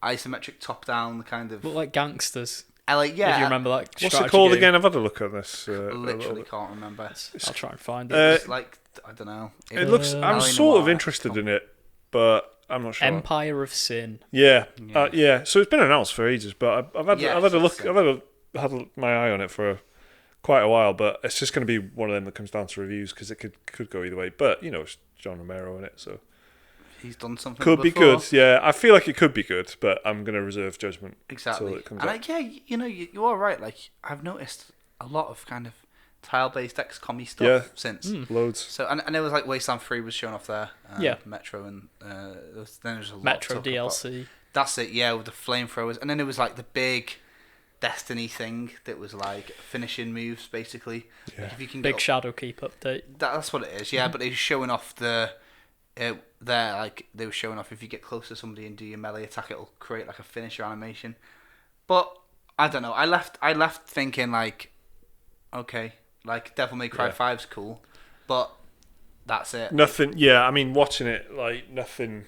isometric top-down kind of. Look like gangsters. If you remember that. What's it called again? I've had a look at this. Literally can't remember. I'll try and find it. It's like I don't know. It looks. I'm sort of interested in it, but I'm not sure. Empire of Sin. Yeah. So it's been announced for ages, but I've had a look. I've had my eye on it for quite a while, but it's just going to be one of them that comes down to reviews because it could go either way. But it's John Romero in it, so he's done something. Could before. be good. Yeah, I feel like it could be good, but I'm going to reserve judgment exactly. until it comes and out. You are right. Like I've noticed a lot of kind of tile-based XCOM-y stuff since. Loads. So and there was like Wasteland 3 was shown off there. Metro and there was a lot Metro of DLC. That's it, yeah, with the flamethrowers. And then there was like the big Destiny thing that was like finishing moves, basically. Yeah. Like if you can Big get Shadowkeep update. that's what it is, yeah. But they were showing off they were showing off if you get close to somebody and do your melee attack, it'll create like a finisher animation. But I don't know. I left thinking like, okay, like Devil May Cry 5's cool, but that's it. Nothing. Yeah, I mean, watching it, like nothing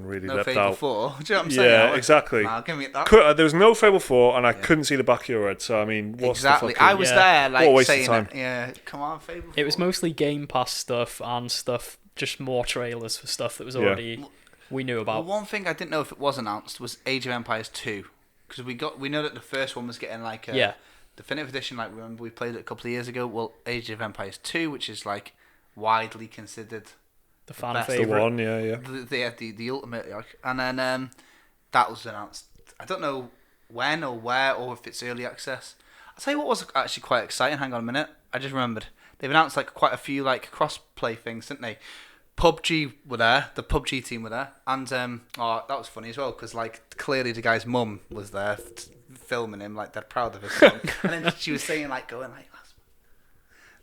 really No leapt Fable out. 4. Do you know what I'm saying? Yeah, exactly. Nah, give me that. There was no Fable 4, and I couldn't see the back of your head. So I mean, what's Exactly. the fucking... I was Yeah. there, What a like waste of saying, time. yeah, come on, Fable 4. It was mostly Game Pass stuff and stuff, just more trailers for stuff that was Yeah. already we knew Well, about. one thing I didn't know if it was announced was Age of Empires 2, because we know that the first one was getting like a Yeah. definitive edition. Like remember we played it a couple of years ago. Well, Age of Empires 2, which is like widely considered The fan best The favorite. one, yeah. the ultimate, like, and then that was announced. I don't know when or where or if it's early access. I'll tell you what was actually quite exciting. Hang on a minute, I just remembered they've announced like quite a few like cross-play things, didn't they? PUBG were there, the PUBG team were there, and that was funny as well because like clearly the guy's mum was there filming him, like they're proud of his son, and then she was saying like going like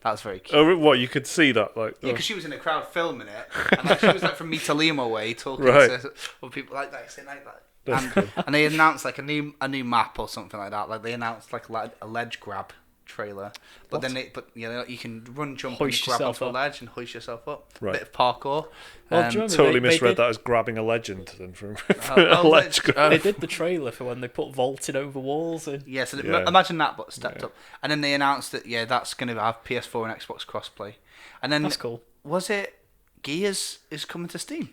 that was very cute. Oh, what, you could see that, like... Yeah, because she was in the crowd filming it, and like, she was like from Metalimo way talking Right. to other people like that, saying like that. That's And, cool. and they announced like a new map or something like that. Like they announced like a ledge grab trailer, but then you can run, jump, and Hoist grab yourself onto a up. ledge and hoist yourself up. Right. Bit of parkour. Well, do you remember Totally they misread did- that as grabbing a legend then from Oh, a ledge grab. They did the trailer for when they put vaulting over walls and Yeah, so Yeah. imagine that, but stepped Yeah. up. And then they announced that that's going to have PS4 and Xbox crossplay. And then that's cool. was it Gears is coming to Steam?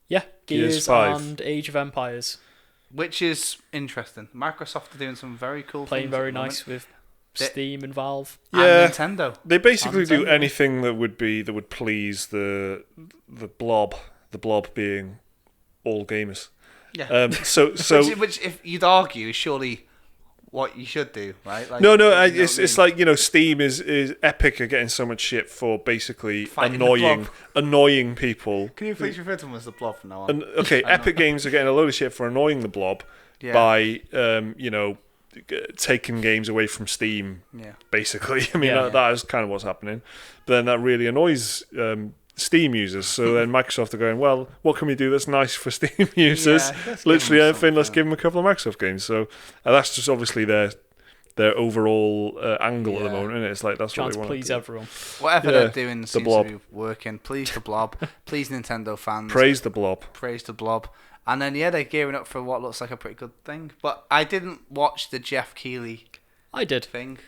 Yeah, Gears Gears 5. and Age of Empires Which is interesting. Microsoft are doing some very cool playing things at very the moment. nice with They- Steam and Valve. Yeah. And Nintendo. They basically do Nintendo. anything that would please the blob. The blob being all gamers. Yeah. So which, if you'd argue, is surely what you should do, right? Like, no, you know it's what I it's mean? like Steam is Epic are getting so much shit for basically Fighting the annoying people. Can you please refer to them as the blob from now on? And okay, I know. Epic Games are getting a load of shit for annoying the blob Yeah. by taking games away from Steam. Yeah. Basically, I mean Yeah. that is kind of what's happening. But then that really annoys Steam users. So then Microsoft are going, well, what can we do that's nice for Steam users? Yeah, let's give Literally them anything. Let's something. give them a couple of Microsoft games. So that's just obviously their overall angle at the Yeah. moment. And it's like that's Trying what they to want please to do. everyone. Whatever Yeah, they're doing seems blob. to be working. Please the blob. Please Nintendo fans. Praise the blob. Praise the blob. And then they're gearing up for what looks like a pretty good thing. But I didn't watch the Jeff Keighley I did. thing.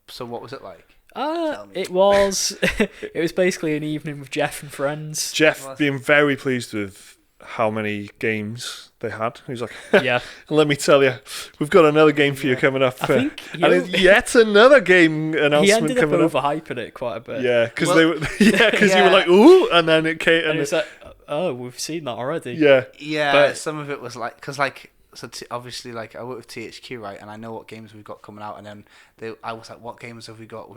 So what was it like? Tell me. It was it was basically an evening with Jeff and friends. Jeff Well, being very pleased with how many games they had. He's like, Yeah. let me tell you, we've got another game for you Yeah. coming up. I think and it's yet another game he announcement ended up coming up. overhyping it quite a bit. Yeah, because Well, they were, yeah, because you were yeah. like, ooh, and then it came, And and it's like, oh, we've seen that already. yeah, Yeah, But- some of it was like, because like, so obviously like I work with THQ, right, and I know what games we've got coming out, and then I was like, what games have we got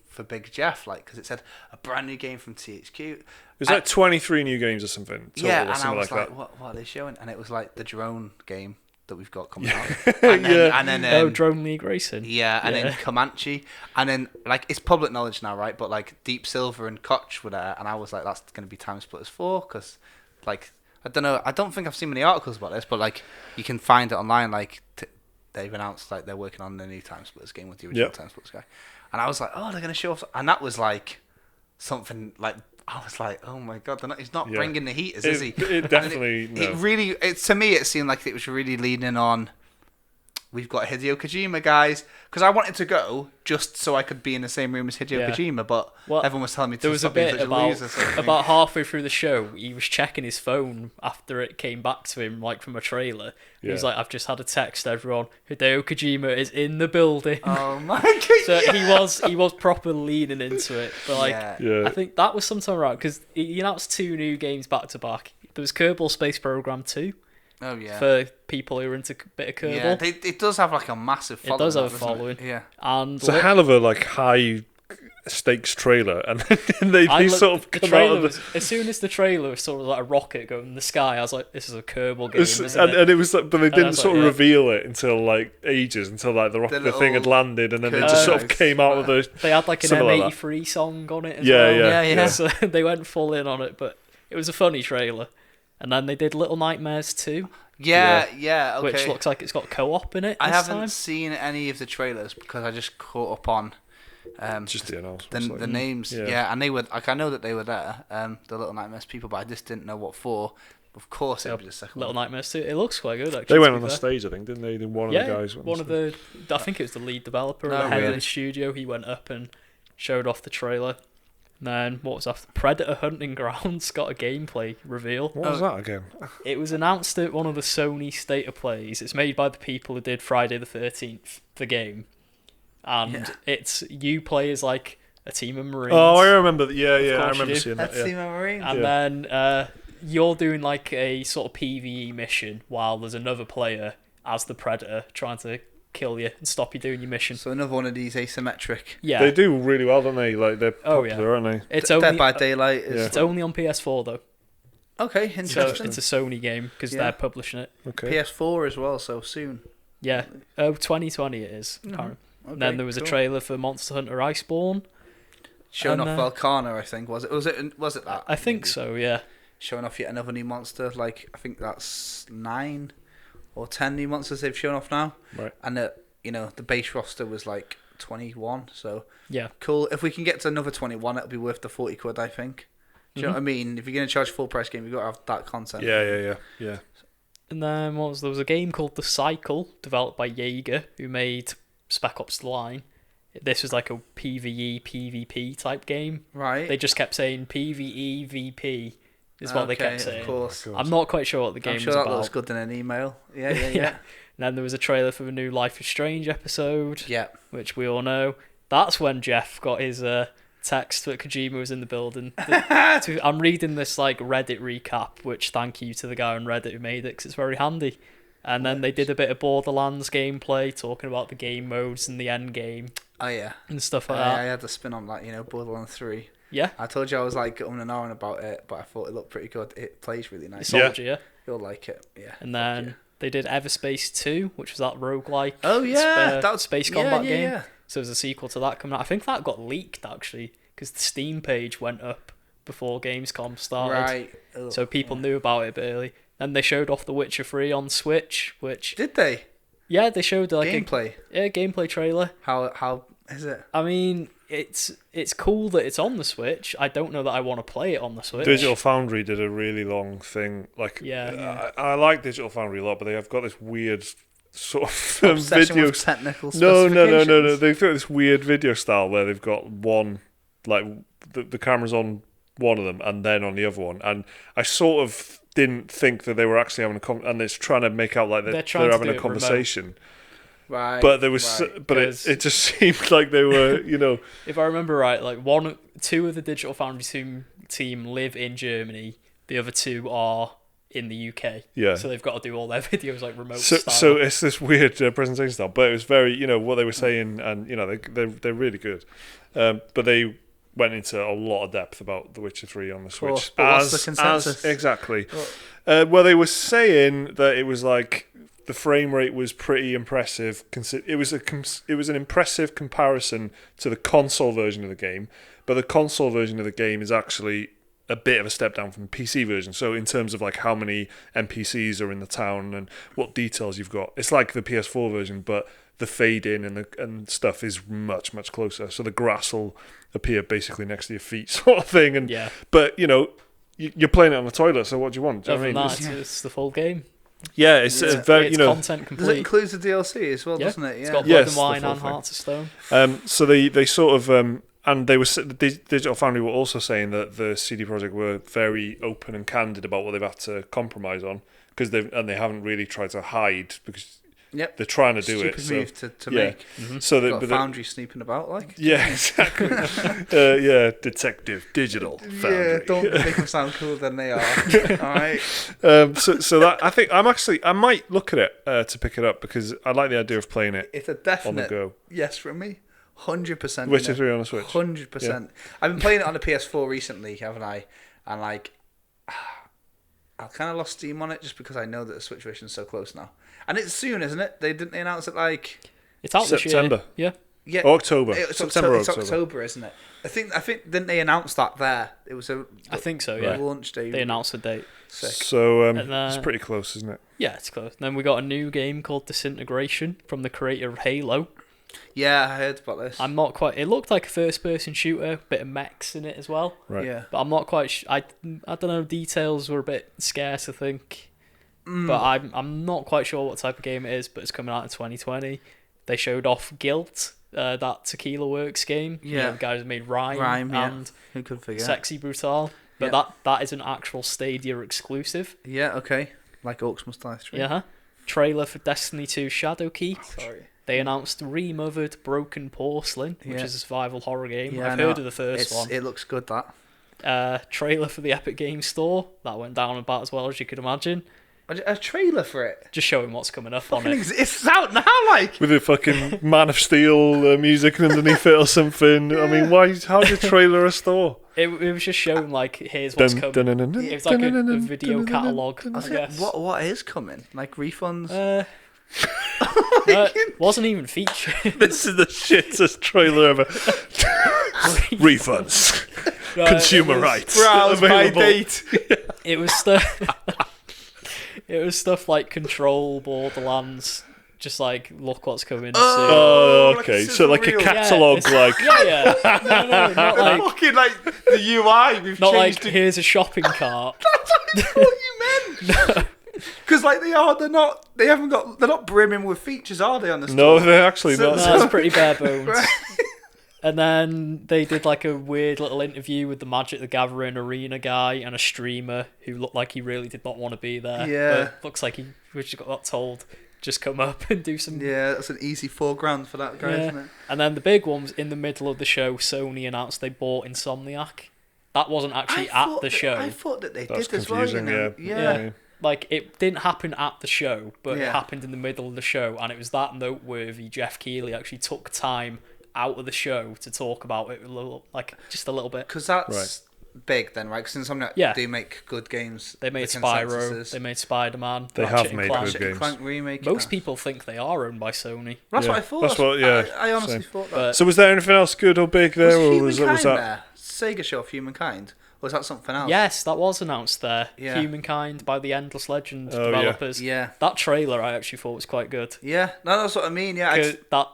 for Big Jeff, like, because it said a brand new game from THQ. it was like 23 new games or something. Total, Yeah, or and I something was like like, that. what are they showing? And it was like the drone game that we've got coming out. And then, Yeah. and then Oh, Drone League Racing. yeah, and Yeah. then Comanche, and then like it's public knowledge now, right? But like Deep Silver and Koch were there, and I was like, that's going to be Time Splitters 4, because like I don't know, I don't think I've seen many articles about this, but like you can find it online. Like they've announced like they're working on the new Time Splitters game with the original Yep. Time Splitters guy, and I was like, oh, they're going to show off, and that was like something like. I was like, "Oh my god, he's not Yeah. bringing the heaters, is he?" It And definitely it really, to me, it seemed like it was really leaning on. We've got Hideo Kojima, guys, because I wanted to go just so I could be in the same room as Hideo Yeah. Kojima, but Well, everyone was telling me to There was a stop being bit such a loser. sort of thing. about halfway through the show, he was checking his phone after it came back to him, like from a trailer. He was Yeah. like, "I've just had a text, everyone. Hideo Kojima is in the building." Oh my god! So he was proper leaning into it, but like Yeah. Yeah. I think that was sometime around because he announced 2 new games back to back. There was Kerbal Space Program 2 Oh yeah. for people who are into a bit of Kerbal, Yeah, it does have like a massive It following. does have a doesn't following. Yeah. and It's a hell of a like high Stakes trailer, and then they sort of the come trailer out of the... as soon as the trailer was sort of like a rocket going in the sky, I was like, this is a Kerbal game, isn't it? And it was like, but they didn't sort of like, reveal it until like ages, until like the thing had landed, and then it just sort of came out of the... They had like an M83 song on it as well. Yeah. So they went full in on it, but it was a funny trailer. And then they did Little Nightmares 2. Yeah, okay. Which looks like it's got co-op in it. I haven't time. seen any of the trailers because I just caught up on just the announcements. the names. Yeah, and they were like, I know that they were there, the Little Nightmares people, but I just didn't know what for. Of course, it was the second Little one. Nightmares 2. It looks quite good actually. They went on the stage, I think, didn't they? One of the guys. I think it was the lead developer, Oh, the head of really? the studio. He went up and showed off the trailer. And then what was after? Predator Hunting Grounds got a gameplay reveal. What was that again? It was announced at one of the Sony State of Plays. It's made by the people who did Friday the 13th, the game. And it's you play as like a team of Marines. Oh, I remember that. Yeah, Of I course you remember do. seeing that. That's Team of Marines. And then you're doing like a sort of PvE mission while there's another player as the Predator trying to kill you and stop you doing your mission. So another one of these asymmetric. Yeah. They do really well, don't they? Like they're Oh, popular, aren't they? It's Dead only by Daylight is... it's only on PS4 though. Okay, So interesting. it's a Sony game because they're publishing it. Okay. PS4 as well, so soon. Yeah. Oh, 2020 it is. Can't remember. Okay, Then there was a cool. trailer for Monster Hunter Iceborne. Showing and, off Volcana, I think. Was it that? I think so, yeah. Showing off yet another new monster. Like, I think that's 9 or 10 new monsters they've shown off now. Right. And the base roster was like 21, so Yeah. cool. If we can get to another 21, it'll be worth the 40 quid, I think. Do you know what I mean? If you're going to charge full price game, you've got to have that content. Yeah. And then there was a game called The Cycle, developed by Jaeger, who made Spec Ops The Line. This was like a PvE, PvP type game. Right. They just kept saying PvE, VP is what they kept saying. Of course. I'm not quite sure what the game I'm sure was that about. looks good in an email. Yeah. And then there was a trailer for the new Life is Strange episode, Yeah. which we all know. That's when Jeff got his text that Kojima was in the building. I'm reading this like Reddit recap, which thank you to the guy on Reddit who made it because it's very handy. And then they did a bit of Borderlands gameplay, talking about the game modes and the end game Oh, yeah. and stuff like I that. had to spin on that, Borderlands 3. Yeah, I told you I was like and on about it, but I thought it looked pretty good. It plays really it's nice. Soldier. You'll like it. Yeah. And then they did Everspace 2, which was that roguelike Oh, yeah. that space combat game. Yeah. So there's a sequel to that coming out. I think that got leaked actually because the Steam page went up before Gamescom started. Right. Ugh. So people knew about it a bit early. Then they showed off The Witcher 3 on Switch, which Did they? yeah, they showed like Gameplay. a gameplay trailer. How is it? I mean, it's cool that it's on the Switch. I don't know that I want to play it on the Switch. Digital Foundry did a really long thing. Like, I like Digital Foundry a lot, but they have got this weird sort of Obsession video. with technical No. specifications? They've got this weird video style where they've got one, like the camera's on one of them and then on the other one, and I sort of didn't think that they were actually having and it's trying to make out like they're having a conversation. Right. But there was, right. but it just seemed like they were, If I remember right, like two of the Digital Foundry team live in Germany. The other two are in the UK. Yeah. So they've got to do all their videos like remote So style. it's this weird presentation style, but it was very, what they were saying, and they're really good. But they went into a lot of depth about The Witcher 3 on the Switch. Course, but what's the consensus? Exactly. Well, they were saying that it was like the frame rate was pretty impressive. It was an impressive comparison to the console version of the game, but the console version of the game is actually a bit of a step down from the PC version. So in terms of like how many NPCs are in the town and what details you've got, it's like the PS4 version, but the fade in and stuff is much, much closer. So the grass will appear basically next to your feet, sort of thing. And yeah. But you're playing it on the toilet, so what do you want? Do you know Other what I than mean? that, it's the full game. Yeah, it's very It's content Does it complete. include the DLC as well, Yeah. doesn't it? It's Yeah. got Blood Yes, and the Wine full and thing. Hearts of Stone. So they sort of and they were the Digital Foundry were also saying that the CD Projekt were very open and candid about what they've had to compromise on because they haven't really tried to hide because Yep. they're trying to do Stupid it. So, move to yeah. make. Mm-hmm. So Got Foundry sneaking about like. yeah, exactly. Detective Digital Foundry. Yeah, don't make them sound cooler than they are. All right. So that I might look at it to pick it up because I like the idea of playing it It's a on the definite go. yes from me. 100%. Witcher 3 on the Switch. 100%. I've been playing it on the PS4 recently, haven't I? And like, I kind of lost steam on it just because I know that the Switch version's so close now. And it's soon, isn't it? Didn't they announce it like It's out this year. September. Yeah. Yeah, October. It's September, October, isn't it? I think didn't they announce that there? It was I think so, yeah. launch day. They announced the date. Sick. So And, it's pretty close, isn't it? Yeah, it's close. Then we got a new game called Disintegration from the creator of Halo. Yeah, I heard about this. I'm not quite... It looked like a first-person shooter, bit of mechs in it as well. Right. Yeah. But I'm not quite... I don't know, details were a bit scarce, I think. But I'm not quite sure what type of game it is, but it's coming out in 2020. They showed off Guilt, that Tequila Works game. Yeah. You know, the guys who made Rhyme yeah. and Who could forget? Sexy Brutal. But that is an actual Stadia exclusive. Yeah, okay. Like Orcs Must Die 3. Yeah. Trailer for Destiny 2 Shadowkeep. Sorry. They announced Remothered Broken Porcelain, which Yeah. is a survival horror game. Yeah, I've heard of the first one. It looks good, that. Trailer for the Epic Games Store. That went down about as well as you could imagine. A trailer for it? Just showing what's coming up on it. It's out now, like! With the fucking Man of Steel music underneath it or something. I mean, how'd you trailer a store? It was just showing, like, here's what's coming. It was like a video catalogue, I guess. What is coming? Like refunds? Wasn't even featured. This is the shittest trailer ever. Refunds. No, Consumer rights. Browse by available. date. It was stuff. It was stuff like Control, Borderlands. Just like, look what's coming soon. Oh, like okay. a So like a sizzle reel. catalogue, it's- like Yeah. No, not like Fucking like the UI. We've not like changed it. here's a shopping cart. That's what you meant. Because like they're not brimming with features, are they? On the store? no, they're actually So- not. No, it's pretty bare bones. Right. And then they did like a weird little interview with the Magic the Gathering arena guy and a streamer who looked like he really did not want to be there. Yeah. But looks like he just got told, just come up and do some. Yeah, that's an easy $4,000 for that guy, Yeah. isn't it? And then the big one was in the middle of the show. Sony announced they bought Insomniac. That wasn't actually at the show. I thought that they That's did as well. You confusing, know? yeah. Like, it didn't happen at the show, but it Yeah. happened in the middle of the show, and it was that noteworthy. Jeff Keighley actually took time out of the show to talk about it just a little bit. Because that's big then, right? Because Insomniac do make good games. They made The Spyro, consensus they made Spider-Man. They Ratchet have and made Clank. good Ratchet and games. Clank remake. Most people think they are owned by Sony. That's Yeah. what I thought. That's what- yeah, I honestly same. thought that. But So was there anything else good or big there, or was was Humankind that? there? Sega show of Humankind? Or was that something else? yes, that was announced there. Yeah. Humankind by the Endless Legend Oh, yeah. developers. Yeah. That trailer I actually thought was quite good. Yeah. No, that's what I mean. Yeah. I just- That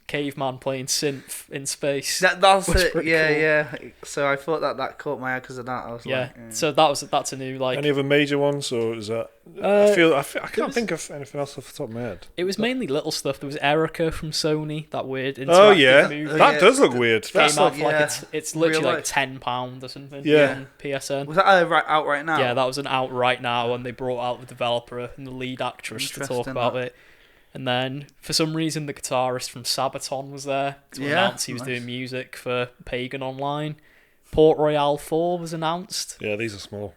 caveman playing synth in space. that's was it. pretty Yeah, cool. yeah. So I thought that caught my eye because of that. I was Yeah. like, So that's a new like. Any other major ones, or is that? I can't think of anything else off the top of my head. It was mainly little stuff. There was Erica from Sony, that weird interactive Oh yeah, movie. that yeah. does look weird. Came That's out like, for like yeah. it's literally Real like life. £10 or something Yeah. on PSN. was that out right now? Yeah, that was an out right now, and they brought out the developer and the lead actress to talk Interesting, about that. it. And then, for some reason, the guitarist from Sabaton was there to Yeah, announce he was nice. doing music for Pagan Online. Port Royale 4 was announced. yeah, these are small.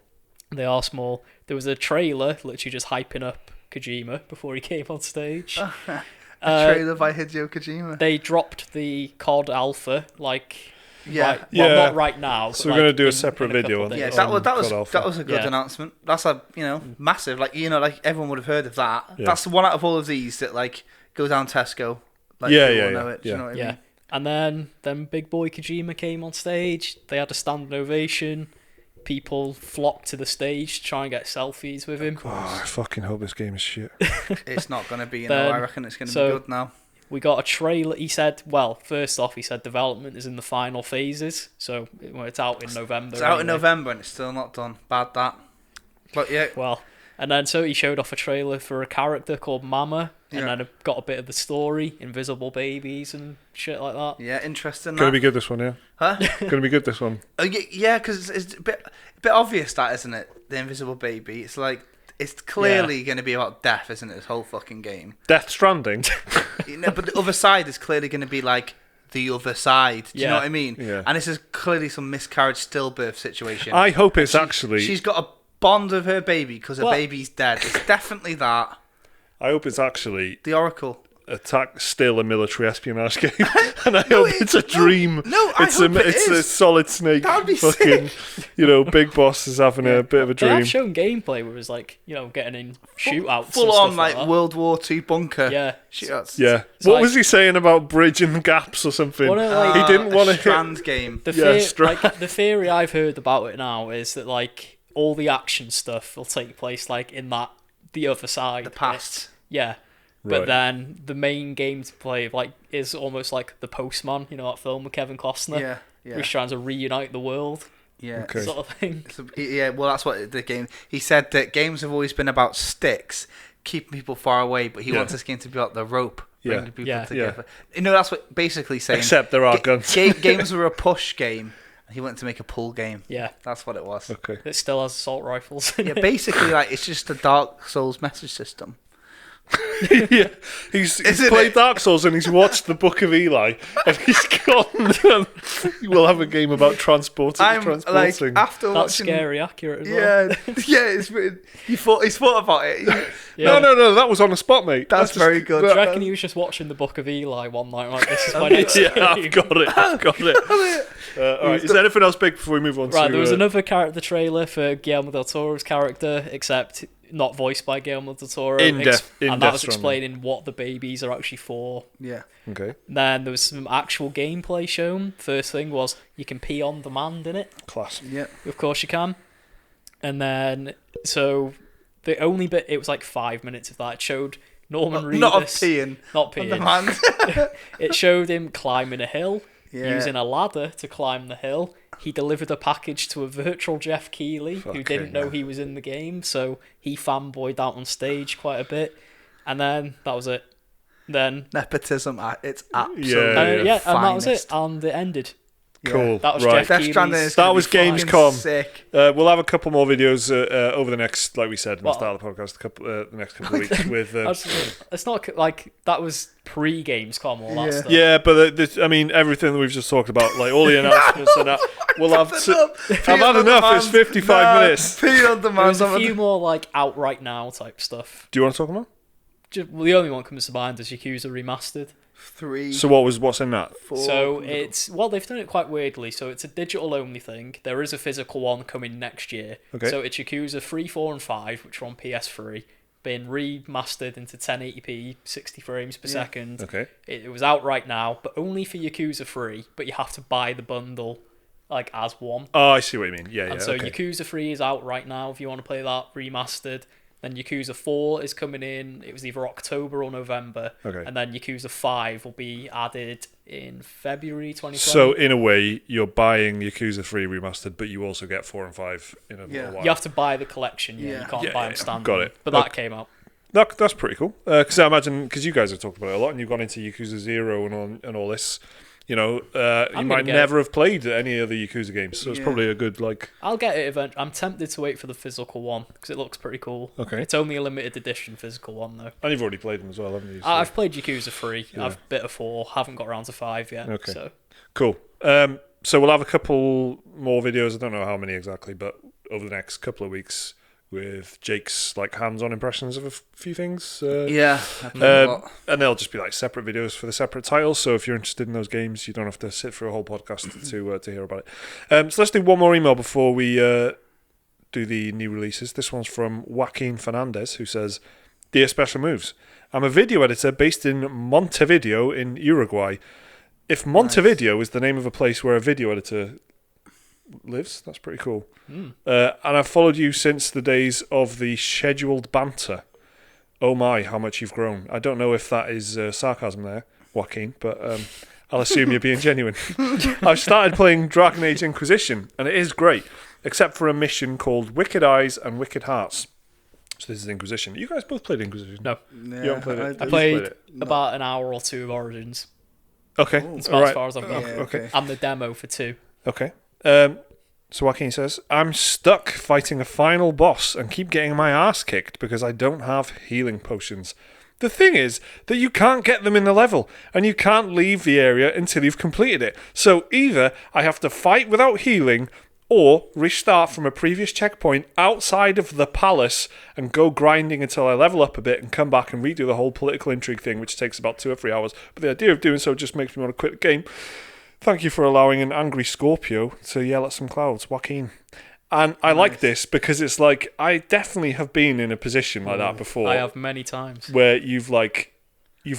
They are small. There was a trailer literally just hyping up Kojima before he came on stage. A trailer by Hideo Kojima. They dropped the COD alpha, like, Yeah. right, well, Yeah. not right now. So but, we're like, gonna do a in separate a couple video of on days. Yeah, on that COD was a good Yeah. announcement. That's a massive, like like everyone would have heard of that. Yeah. That's the one out of all of these that like go down Tesco. Like, Yeah, people yeah, will know yeah, it. Do you yeah. know what I Yeah. mean? And then big boy Kojima came on stage. They had a standing ovation. People flocked to the stage to try and get selfies with him. Oh, I fucking hope this game is shit. It's not going to be. Then- I reckon it's going to so- be good now. We got a trailer. He said, well, first off, he said development is in the final phases. So it's out in November. It's out in anyway. November and it's still not done. Bad that. But yeah, Well, and then so he showed off a trailer for a character called Mama. And Yeah. then it got a bit of the story, invisible babies and shit like that. yeah, interesting. Gonna That. be good this one, yeah. Huh? Gonna be good this one. Yeah, because it's a bit obvious that, isn't it? The invisible baby. It's like it's clearly going to be about death, isn't it? This whole fucking game. Death Stranding. But the other side is clearly going to be like the other side. Do you know Yeah. what I mean? Yeah. And this is clearly some miscarriage stillbirth situation. I hope it's actually. She's got a bond with her baby because her Well- baby's dead. It's definitely that. I hope it's actually The Oracle. Attack still a military espionage game, and I hope it's a dream. It's a Solid Snake. That'd be fucking, big boss is having a bit of a They dream. have shown gameplay where it was like, getting in shootouts. Full and on stuff like that. World War II bunker. Yeah. Shootouts. Yeah. It's What like- was he saying about bridging gaps or something? One of, like, he didn't want to hit. Strand game. The, Yeah, the theory I've heard about it now is that like all the action stuff will take place like in the other side. The past. Yeah. But Right. then the main game to play like is almost like The Postman, that film with Kevin Costner. Yeah. Yeah. Who's trying to reunite the world, Yeah. Okay. sort of thing. Yeah, well, that's what the game. He said that games have always been about sticks, keeping people far away, but he wants this game to be about the rope, bringing people Yeah. together. That's what basically saying. Except there are guns. Games were a push game. He wanted to make a pull game. Yeah. That's what it was. Okay. It still has assault rifles. in Yeah, it. basically, like it's just a Dark Souls message system. Yeah, he's Isn't played it? Dark Souls and he's watched the Book of Eli, and he's gone. We'll have a game about transporting. I'm like after That's watching. scary accurate as well. Yeah. It's he's thought about it. Yeah. No, that was on the spot, mate. That's very good. Do you reckon he was just watching the Book of Eli one night like, this is my next Yeah, game? I've got it. All right, is there anything else big before we move on? Right, to, there was another character trailer for Guillermo del Toro's character, except not voiced by Guillermo del Toro. In and Death that was Stranding. explaining what the babies are actually for. Yeah. Okay, Then there was some actual gameplay shown. First thing was you can pee on demand in it. class. Yeah. Of course you can. And then, the only bit, it was like 5 minutes of that. It showed Norman Reedus. Not peeing. Not On the peeing. man. It showed him climbing a hill, Yeah. using a ladder to climb the hill. He delivered a package to a virtual Jeff Keighley who Fucking didn't know hell. he was in the game, so he fanboyed out on stage quite a bit. And then that was it. Then Nepotism at its absolute Yeah. and that was it. finest. And it ended. Cool. That was right. Jeff Death Keighley's- Stranding is That gonna was be fucking Gamescom. Sick. We'll have a couple more videos over the next, like we said, in the Well- start of the podcast, the next couple of weeks with. It's not like that was pre-Gamescom, all that Yeah. stuff. Yeah, but everything that we've just talked about, like all the announcements and that, we'll have. I've had enough. It's 55 minutes. Pee on There demand. was a few more like out right now type stuff. Do you want to talk about? The only one comes to mind is Yakuza Remastered. 3, So what's in that? 4. So they've done it quite weirdly. So it's a digital only thing. There is a physical one coming next year. Okay. So it's Yakuza 3, 4, and 5, which are on PS3, being remastered into 1080p, 60 frames per second. Okay. It was out right now, but only for Yakuza 3. But you have to buy the bundle, like as one. Oh, I see what you mean. Yeah, And yeah. so Okay. Yakuza 3 is out right now if you want to play that remastered. Then Yakuza 4 is coming in. It was either October or November. Okay. And then Yakuza 5 will be added in February 2020. So in a way, you're buying Yakuza 3 remastered, but you also get 4 and 5 in a little while. you have to buy the collection. Yeah, Yeah. you can't Yeah, buy yeah, them standard. got it. But that Okay. came out. That's pretty cool. Because I imagine, because you guys have talked about it a lot, and you've gone into Yakuza 0 and all this. You gonna might get never have played any other Yakuza games, so it's Yeah. probably a good I'll get it eventually. I'm tempted to wait for the physical one because it looks pretty cool. Okay. It's only a limited edition physical one though. And you've already played them as well, haven't you? So- I've played Yakuza 3. Yeah. I've bit of 4. Haven't got around to 5 yet. Okay. So Cool. So we'll have a couple more videos. I don't know how many exactly, but over the next couple of weeks with Jake's like hands-on impressions of a few things. Yeah. I played a lot. And they'll just be like separate videos for the separate titles. So if you're interested in those games, you don't have to sit through a whole podcast to hear about it. So let's do one more email before we do the new releases. This one's from Joaquin Fernandez, who says, "Dear Special Moves, I'm a video editor based in Montevideo in Uruguay. If Montevideo is the name of a place where a video editor lives, that's pretty cool. And I've followed you since the days of the scheduled banter. Oh my, how much you've grown. I don't know if that is sarcasm there, Joaquin, but I'll assume you're being genuine. I've started playing Dragon Age Inquisition, and it is great, except for a mission called Wicked Eyes and Wicked Hearts. So this is Inquisition. You guys both played Inquisition? no, Yeah, You haven't played it? I You've played it? about an hour or 2 of Origins. Okay. It's all about right. as far as I've got. Yeah, okay. And the demo for 2. Okay. So Joaquin says, I'm stuck fighting a final boss and keep getting my ass kicked because I don't have healing potions. The thing is that you can't get them in the level, and you can't leave the area until you've completed it. So either I have to fight without healing, or restart from a previous checkpoint outside of the palace and go grinding until I level up a bit and come back and redo the whole political intrigue thing, which takes about 2 or 3 hours. But the idea of doing so just makes me want to quit the game. Thank you for allowing an angry Scorpio to yell at some clouds, Joaquin. And I like this because it's like, I definitely have been in a position like that before. I have many times. Where you've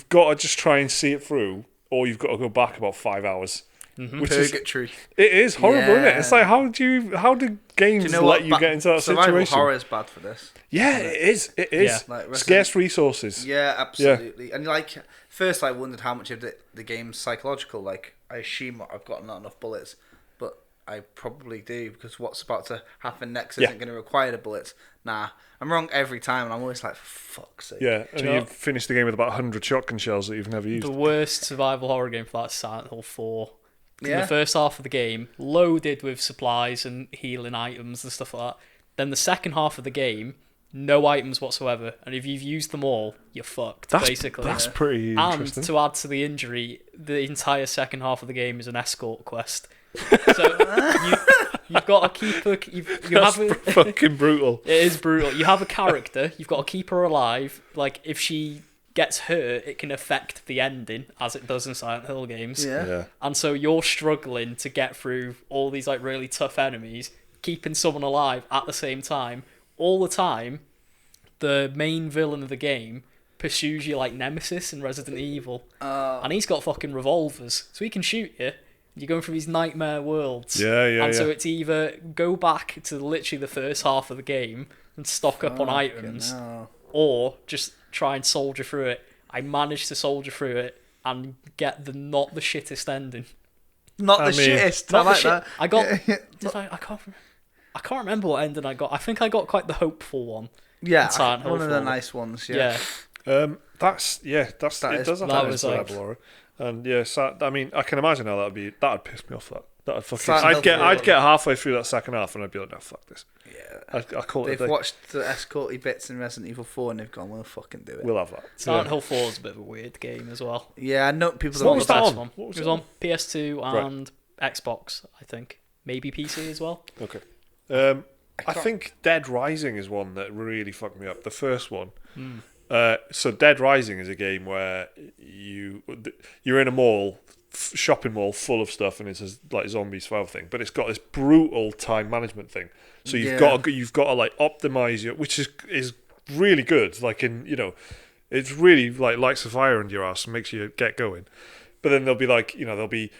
got to just try and see it through, or you've got to go back about 5 hours. Which purgatory. It is horrible, isn't it? It's like, how do games let you get into that survival situation? horror is bad for this. Yeah, it is. It is. Yeah. Like Scarce resources. Yeah, absolutely. And like, first I wondered how much of the game's psychological. Like, I assume I've got not enough bullets, but I probably do, because what's about to happen next isn't going to require the bullets. Nah, I'm wrong every time, and I'm always like, for fuck's sake. Yeah, and you've finished the game with about 100 shotgun shells that you've never used. The worst survival horror game for that is Silent Hill 4. In Yeah. the first half of the game, loaded with supplies and healing items and stuff like that. Then the second half of the game, no items whatsoever. And if you've used them all, you're fucked, basically. That's pretty interesting. And to add to the injury, the entire second half of the game is an escort quest. So you've got to keep fucking brutal. It is brutal. You have a character, you've got to keep her alive. Like, if she gets hurt, it can affect the ending, as it does in Silent Hill games. Yeah. And so you're struggling to get through all these like really tough enemies, keeping someone alive at the same time. All the time, the main villain of the game pursues you like Nemesis in Resident Evil. And he's got fucking revolvers, so he can shoot you. You're going through these nightmare worlds. Yeah. So it's either go back to literally the first half of the game and stock up on items, or just try and soldier through it. I managed to soldier through it and get not the shittest ending. Not the shittest. I like that. I got. I can't remember what ending I got. I think I got quite the hopeful one. Yeah, Silent one Hill of the 4. nice ones. Yeah. It does have that was survival horror. And yeah, so, I mean, I can imagine how that'd piss me off. That'd fucking. Silent I'd get halfway through that second half and I'd be like, no, fuck this. Yeah. I call it. They've watched the escorty bits in Resident Evil 4 and they've gone, we'll fucking do it. We'll have that. Silent Hill 4 is a bit of a weird game as well. Yeah, I know people What don't was love that that on? It was on PS2 and Xbox, I think. Maybe PC as well. Okay. I think Dead Rising is one that really fucked me up. The first one. So Dead Rising is a game where you're in a mall, shopping mall full of stuff, and it's a like zombie survival thing. But it's got this brutal time management thing. So you've got to like optimize your, which is really good. Like it's really like lights a fire under your ass and makes you get going. But then there'll be like there'll be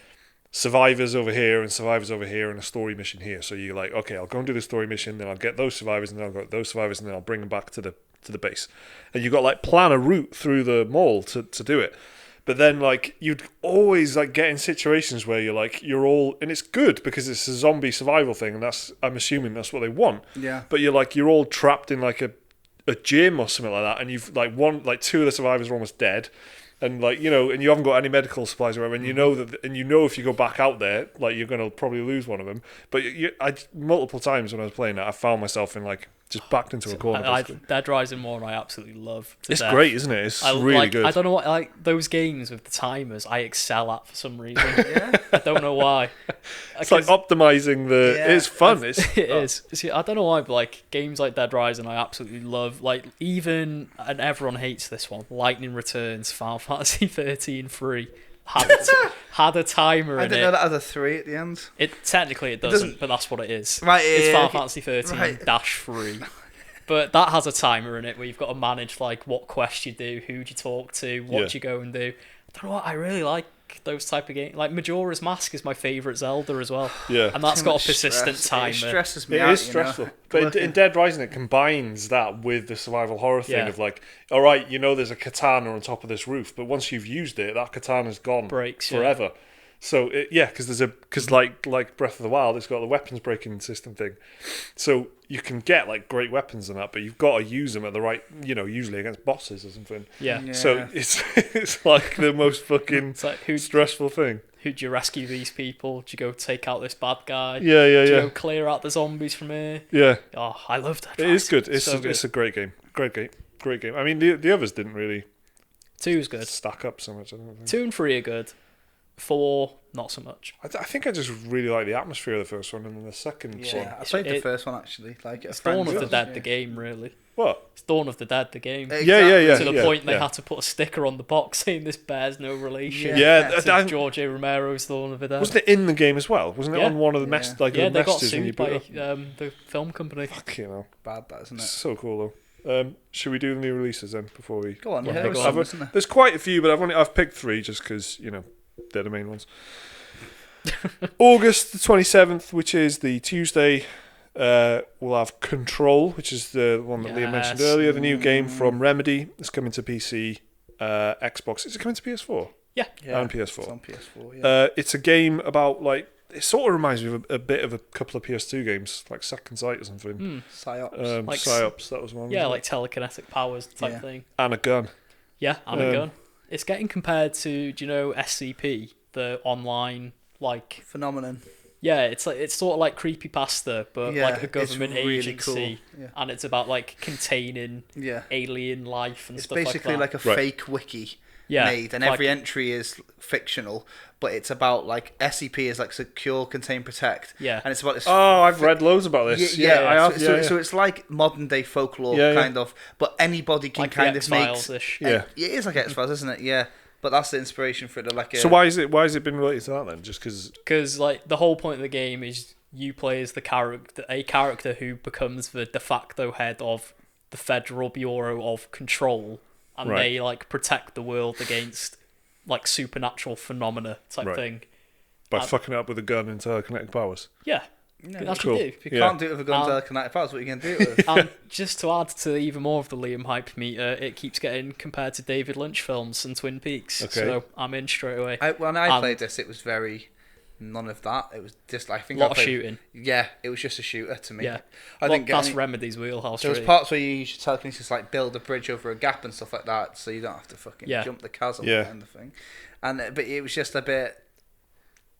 survivors over here and survivors over here and a story mission here. So you're like, okay, I'll go and do the story mission, then I'll get those survivors, and then I'll get those survivors, and then I'll bring them back to the base. And you've got like plan a route through the mall to do it. But then like you'd always like get in situations where you're all, and it's good because it's a zombie survival thing, and I'm assuming that's what they want. Yeah. But you're all trapped in like a gym or something like that, and you've like two of the survivors are almost dead. And and you haven't got any medical supplies or whatever, and if you go back out there, like you're gonna probably lose one of them. But multiple times when I was playing that, I found myself in like just backed into a corner. Dead Rising 1 I absolutely love. It's great, isn't it? It's really good. I don't know what, like those games with the timers, I excel at for some reason. I don't know why. It's like optimizing it's fun. It is. See, I don't know why, but like games like Dead Rising, I absolutely love. Like even, and everyone hates this one, Lightning Returns, Final Fantasy 13 free. Had a timer in it. I didn't know that had a 3 at the end. Technically it doesn't, but that's what it is. Right, it's Final Fantasy 13-3. But that has a timer in it where you've got to manage like what quest you do, who do you talk to, what you go and do. I don't know what, I really like those type of games. Like Majora's Mask is my favourite Zelda as well. Yeah. And that's got a persistent timer. It stresses me out. It is stressful. But in Dead Rising, it combines that with the survival horror thing of like, all right, there's a katana on top of this roof, but once you've used it, that katana's gone forever. Yeah. So because like Breath of the Wild, it's got the weapons breaking system thing, so you can get like great weapons and that, but you've got to use them at the right, usually against bosses or something. Yeah. So it's like the most fucking stressful thing. Do you rescue these people? Do you go take out this bad guy? Yeah. Do you go clear out the zombies from here? Yeah. Oh, I love that. It is good. It's so good. It's a great game. Great game. I mean, the others didn't really 2 is good. stack up so much. I don't think. 2 and 3 are good. 4, not so much. I think I just really like the atmosphere of the first one, and then the second one. Yeah, I played the first one actually. Like It's Dawn of the Dead, the game, really. What? It's Dawn of the Dead, the game. Yeah. To the point they had to put a sticker on the box saying this bears no relation. To George A. Romero's Dawn of the Dead. Wasn't it in the game as well? Wasn't it on one of the they got messages when you sued boot by up? the film company. Fuck, you know. Bad, that isn't it? So cool though. Should we do the new releases then before we? Go on. Yeah, go on. There's quite a few, but I've picked 3 just because they're the main ones. August the 27th, which is the Tuesday, we'll have Control, which is the one that Liam mentioned earlier, the new game from Remedy. It's coming to PC, Xbox. Is it coming to PS4? Yeah. And PS4. It's on PS4, yeah. It's a game about, like, it sort of reminds me of a bit of a couple of PS2 games, like Second Sight or something. Psyops. Like Psyops, that was one. Yeah, like telekinetic powers type thing. And a gun. Yeah, and a gun. It's getting compared to, do you know SCP, the online, like... Phenomenon. Yeah, it's sort of like creepypasta, but like a government really agency, cool. Yeah. and it's about like containing alien life and stuff like that. It's basically like a fake wiki made, and every entry is fictional, but it's about like SCP is like secure, contain, protect. Yeah, and it's about this. Oh, I've read loads about this. I have. So it's like modern day folklore kind of, but anybody can like kind of make. Yeah, it is like X-Files, isn't it? Yeah. But that's the inspiration for it. So why has it been related to that then? Just because? Because like the whole point of the game is you play as a character who becomes the de facto head of the Federal Bureau of Control, and they like protect the world against like supernatural phenomena type thing. By fucking it up with a gun and telekinetic powers. Yeah. That's cool. If you can't do it with a gun telekinetic powers, what are you going to do it with? And just to add to even more of the Liam hype meter, it keeps getting compared to David Lynch films and Twin Peaks. Okay. So I'm in straight away. When I played this, it was very none of that. It was just I think a lot of shooting. Yeah, it was just a shooter to me. Yeah, I think that's Remedy's wheelhouse. There was parts where you use your telekinesis like build a bridge over a gap and stuff like that, so you don't have to fucking jump the chasm kind of thing. And but it was just a bit.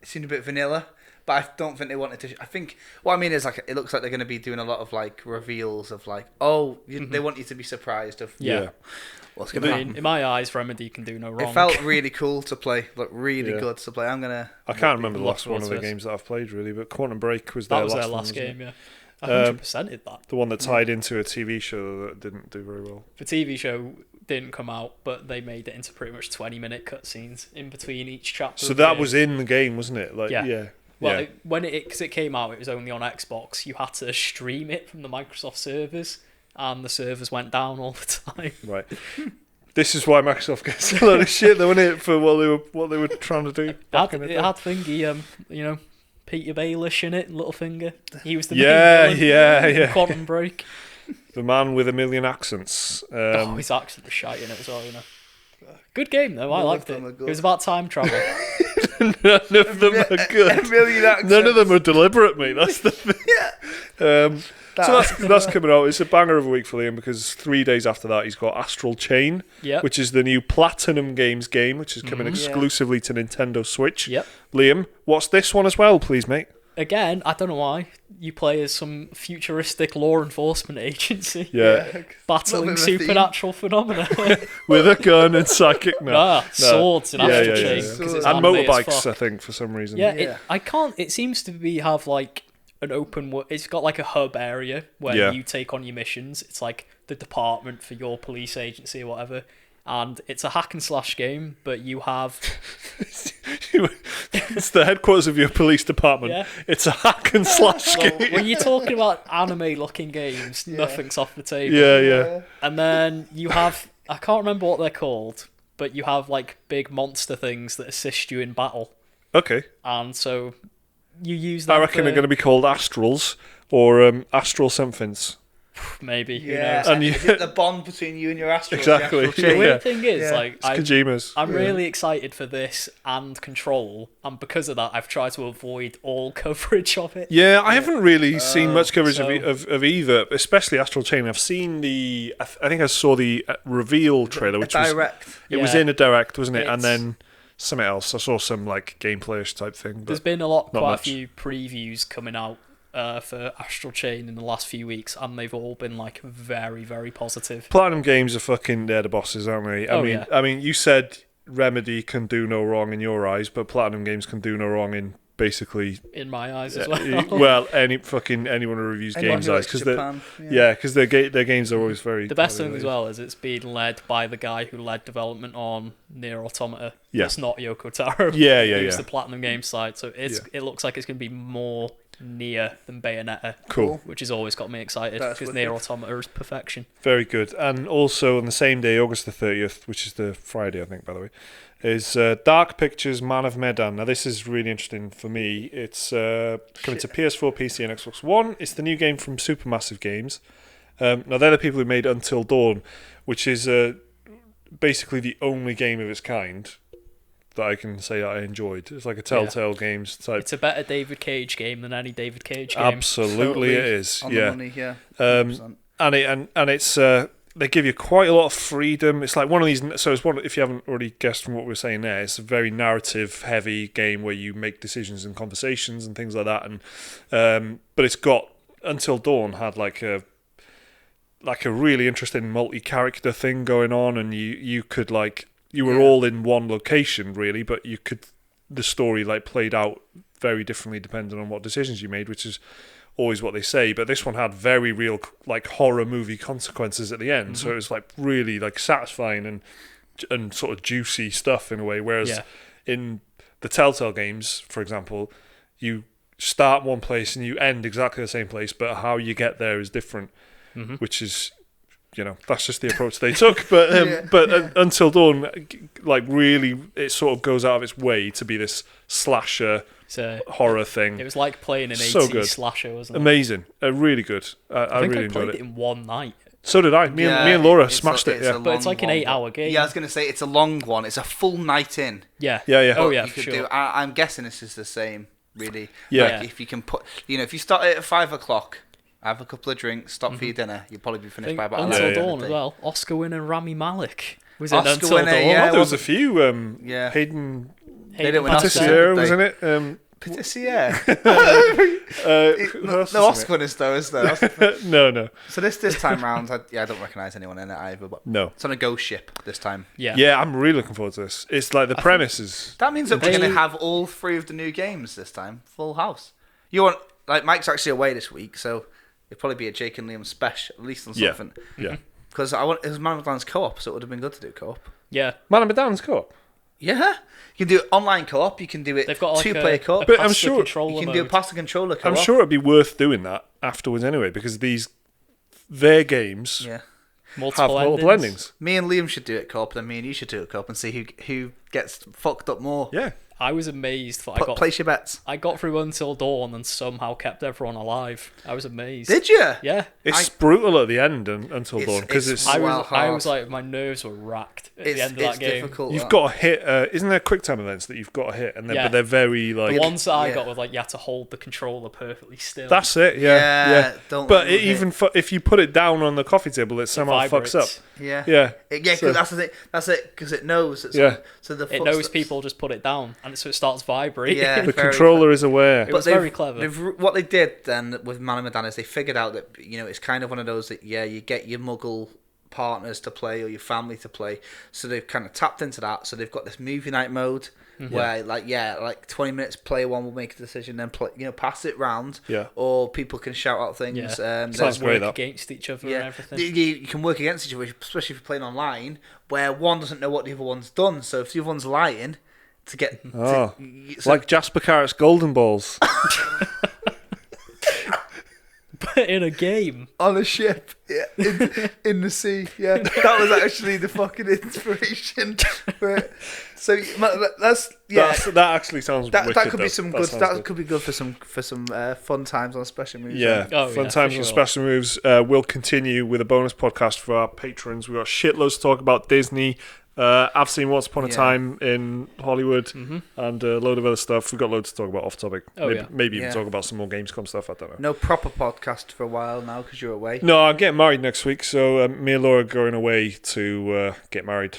It seemed a bit vanilla. But I don't think they wanted to. I think what I mean is like it looks like they're going to be doing a lot of like reveals of like they want you to be surprised of what's going to happen. In my eyes, Remedy can do no wrong. It felt really cool to play, like really good to play. I can't remember the last one of the games that I've played really, but Quantum Break was their last game. Yeah, 100%ed that. The one that tied into a TV show that didn't do very well. The TV show didn't come out, but they made it into pretty much 20-minute cutscenes in between each chapter. So that was in the game, wasn't it? Like Well, because it came out, it was only on Xbox. You had to stream it from the Microsoft servers, and the servers went down all the time. Right. This is why Microsoft gets a lot of shit, though, isn't it, for what they were trying to do? It had thingy, Peter Baelish in it, Littlefinger. He was the main villain. Quantum Break. The man with a million accents. His accent was shite in it as well, Good game though, I liked it. It was about time travel. None of them are good. None of them are deliberate, mate. That's the thing. So that's coming out. It's a banger of a week for Liam because 3 days after that he's got Astral Chain, which is the new Platinum Games game, which is coming exclusively to Nintendo Switch. Yep. Liam, what's this one as well, please, mate? Again, I don't know why. You play as some futuristic law enforcement agency. Yeah. Battling supernatural phenomena. With a gun and psychic... Swords in Astral Chain. And motorbikes, I think, for some reason. Yeah. It seems to have like an open... It's got like a hub area where you take on your missions. It's like the department for your police agency or whatever. And it's a hack and slash game, but you have... It's the headquarters of your police department. Yeah. It's a hack and slash game. When you're talking about anime-looking games, nothing's off the table. Yeah. And then you have... I can't remember what they're called, but you have like big monster things that assist you in battle. Okay. And so you use them I reckon they're going to be called Astrals or Astral Somethings. Maybe. Yeah. Who knows? And is it the bond between you and your Astral? Exactly. The weird thing is, Kojima's. I'm really excited for this and Control, and because of that, I've tried to avoid all coverage of it. Yeah, I haven't really seen much coverage of either, especially Astral Chain. I've seen I think I saw the reveal trailer, which was direct. It was in a direct, wasn't it? And then something else. I saw some like gameplayish type thing. There's been quite a few previews coming out for Astral Chain in the last few weeks, and they've all been like very, very positive. Platinum Games are they're the bosses, aren't they? I mean, you said Remedy can do no wrong in your eyes, but Platinum Games can do no wrong in basically in my eyes as well. well, anyone who reviews Anyone games who eyes, likes because Japan, because their games are always very. The best thing as well is it's being led by the guy who led development on Nier Automata. Yeah. It's not Yoko Taro. Yeah. He was the Platinum Games side, so it looks like it's going to be more Nier than Bayonetta. Cool. Which has always got me excited That's because wicked. Nier Automata is perfection. Very good. And also on the same day, August the 30th, which is the Friday, I think, by the way, is Dark Pictures Man of Medan. Now, this is really interesting for me. It's coming to PS4, PC, and Xbox One. It's the new game from Supermassive Games. Now, they're the people who made Until Dawn, which is basically the only game of its kind that I can say I enjoyed. It's like a Telltale Games type. It's a better David Cage game than any David Cage game. Absolutely, it is. On Yeah. the money, yeah. And it's they give you quite a lot of freedom. It's like one of these. So it's one. If you haven't already guessed from what we were saying there, it's a very narrative-heavy game where you make decisions and conversations and things like that. And but it's got Until Dawn had like a really interesting multi-character thing going on, and you could you were all in one location really, but the story played out very differently depending on what decisions you made, which is always what they say. But this one had very real horror movie consequences at the end, so it was really satisfying and sort of juicy stuff in a way. Whereas in the Telltale games, for example, you start one place and you end exactly the same place, but how you get there is different, which is, that's just the approach they took. But Until Dawn, really, it sort of goes out of its way to be this slasher horror thing. It was like playing an So 80s good. slasher, wasn't it? Amazing, really good. I think really I enjoyed played it. in one night. So did I. Me and Laura smashed it. Yeah, But it's like an 8-hour game. Yeah, I was going to say it's a long one. It's a full night in. Yeah. Yeah. Oh, yeah, You for could sure. I'm guessing this is the same, really. Yeah. If you can put, if you start it at 5 o'clock, have a couple of drinks, stop for your dinner, you'll probably be I finished think by about Until 11. Dawn as well. Oscar winner Rami Malek was in Oscar Until winner, Dawn. yeah. there was a few. Yeah. Hayden They didn't win Oscar, Panettiere, did they? wasn't it? Patricia. Who else No was Oscar winners though, is there? in it? No. So this time round, I don't recognise anyone in it either. But No. it's on a ghost ship this time. Yeah, I'm really looking forward to this. It's the premise is. That means that we're They- going to have all 3 of the new games this time, full house. You want Mike's actually away this week, so it'd probably be a Jake and Liam special, at least on something. Yeah. Because it was Man of Medan's co-op, so it would have been good to do co-op. Yeah. Man of Medan's co-op. Yeah, you can do online co-op. You can do it They've got 2-player co-op. But I'm pasta sure- controller You can do a mode. pasta controller co-op. I'm sure it'd be worth doing that afterwards anyway, because their games Yeah. have multiple multiple endings. endings. Me and Liam should do it co-op, then me and you should do it co-op and see who gets fucked up more. Yeah. I was amazed that Place your bets. I got through Until Dawn and somehow kept everyone alive. I was amazed. Did you? Yeah. It's brutal at the end Until Dawn, because it's- it's I well was hard. like, my nerves were racked at the end of that game. difficult. you've that. got to hit. Isn't there quick time events that you've got to hit, but they're very The ones that I Yeah. got was you had to hold the controller perfectly still. That's it. Yeah. Don't But let it them even if you put it down on the coffee table, it somehow fucks up. vibrates. Yeah. Yeah. Because So- that's the thing. That's it. Because it knows. That Yeah. So the It knows footsteps- people just put it down, and so it starts vibrating. Yeah. The Very controller is aware. It was they've- very clever. What they did then with Man of Medan is they figured out that it's kind of one of those that you get your Muggle partners to play or your family to play, so they've kind of tapped into that. So they've got this movie night mode where 20 minutes player one will make a decision, then pass it round, Yeah. or people can shout out things. Yeah. Sounds Sounds great, work that. against each other Yeah, and everything. you can work against each other, especially if you're playing online, where one doesn't know what the other one's done. So if the other one's lying, to get Oh, so- like Jasper Carrot's Golden Balls. But in a game. on a ship, in the sea. Yeah, that was actually the fucking inspiration for it. So that's That actually sounds that wicked, could though. be some That good. sounds That could be good for some fun times on special moves. Yeah, Oh, fun yeah, times for and sure. special moves. We'll continue with a bonus podcast for our patrons. We've got shitloads to talk about Disney. I've seen Once Upon a Yeah. Time in Hollywood and a load of other stuff. We've got loads to talk about off topic. Oh, maybe yeah. maybe even Yeah. talk about some more Gamescom stuff. I don't know. No proper podcast for a while now because you're away. No, I'm getting married next week, so me and Laura are going away to get married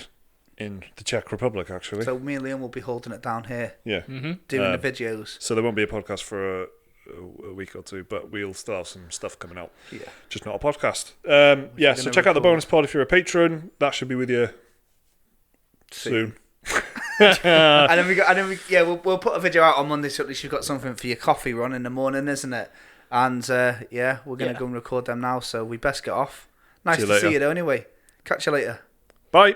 in the Czech Republic, actually. So me and Liam will be holding it down here, Yeah. doing the videos. So there won't be a podcast for a week or two, but we'll still have some stuff coming out. Yeah. Just not a podcast. So gonna check out the record. bonus pod if you're a patron. That should be with you soon. we'll put a video out on Monday, so at least you've got something for your coffee run in the morning, isn't it? And we're gonna go and record them now, so we best get off. Nice to see you though. Anyway, catch you later. Bye.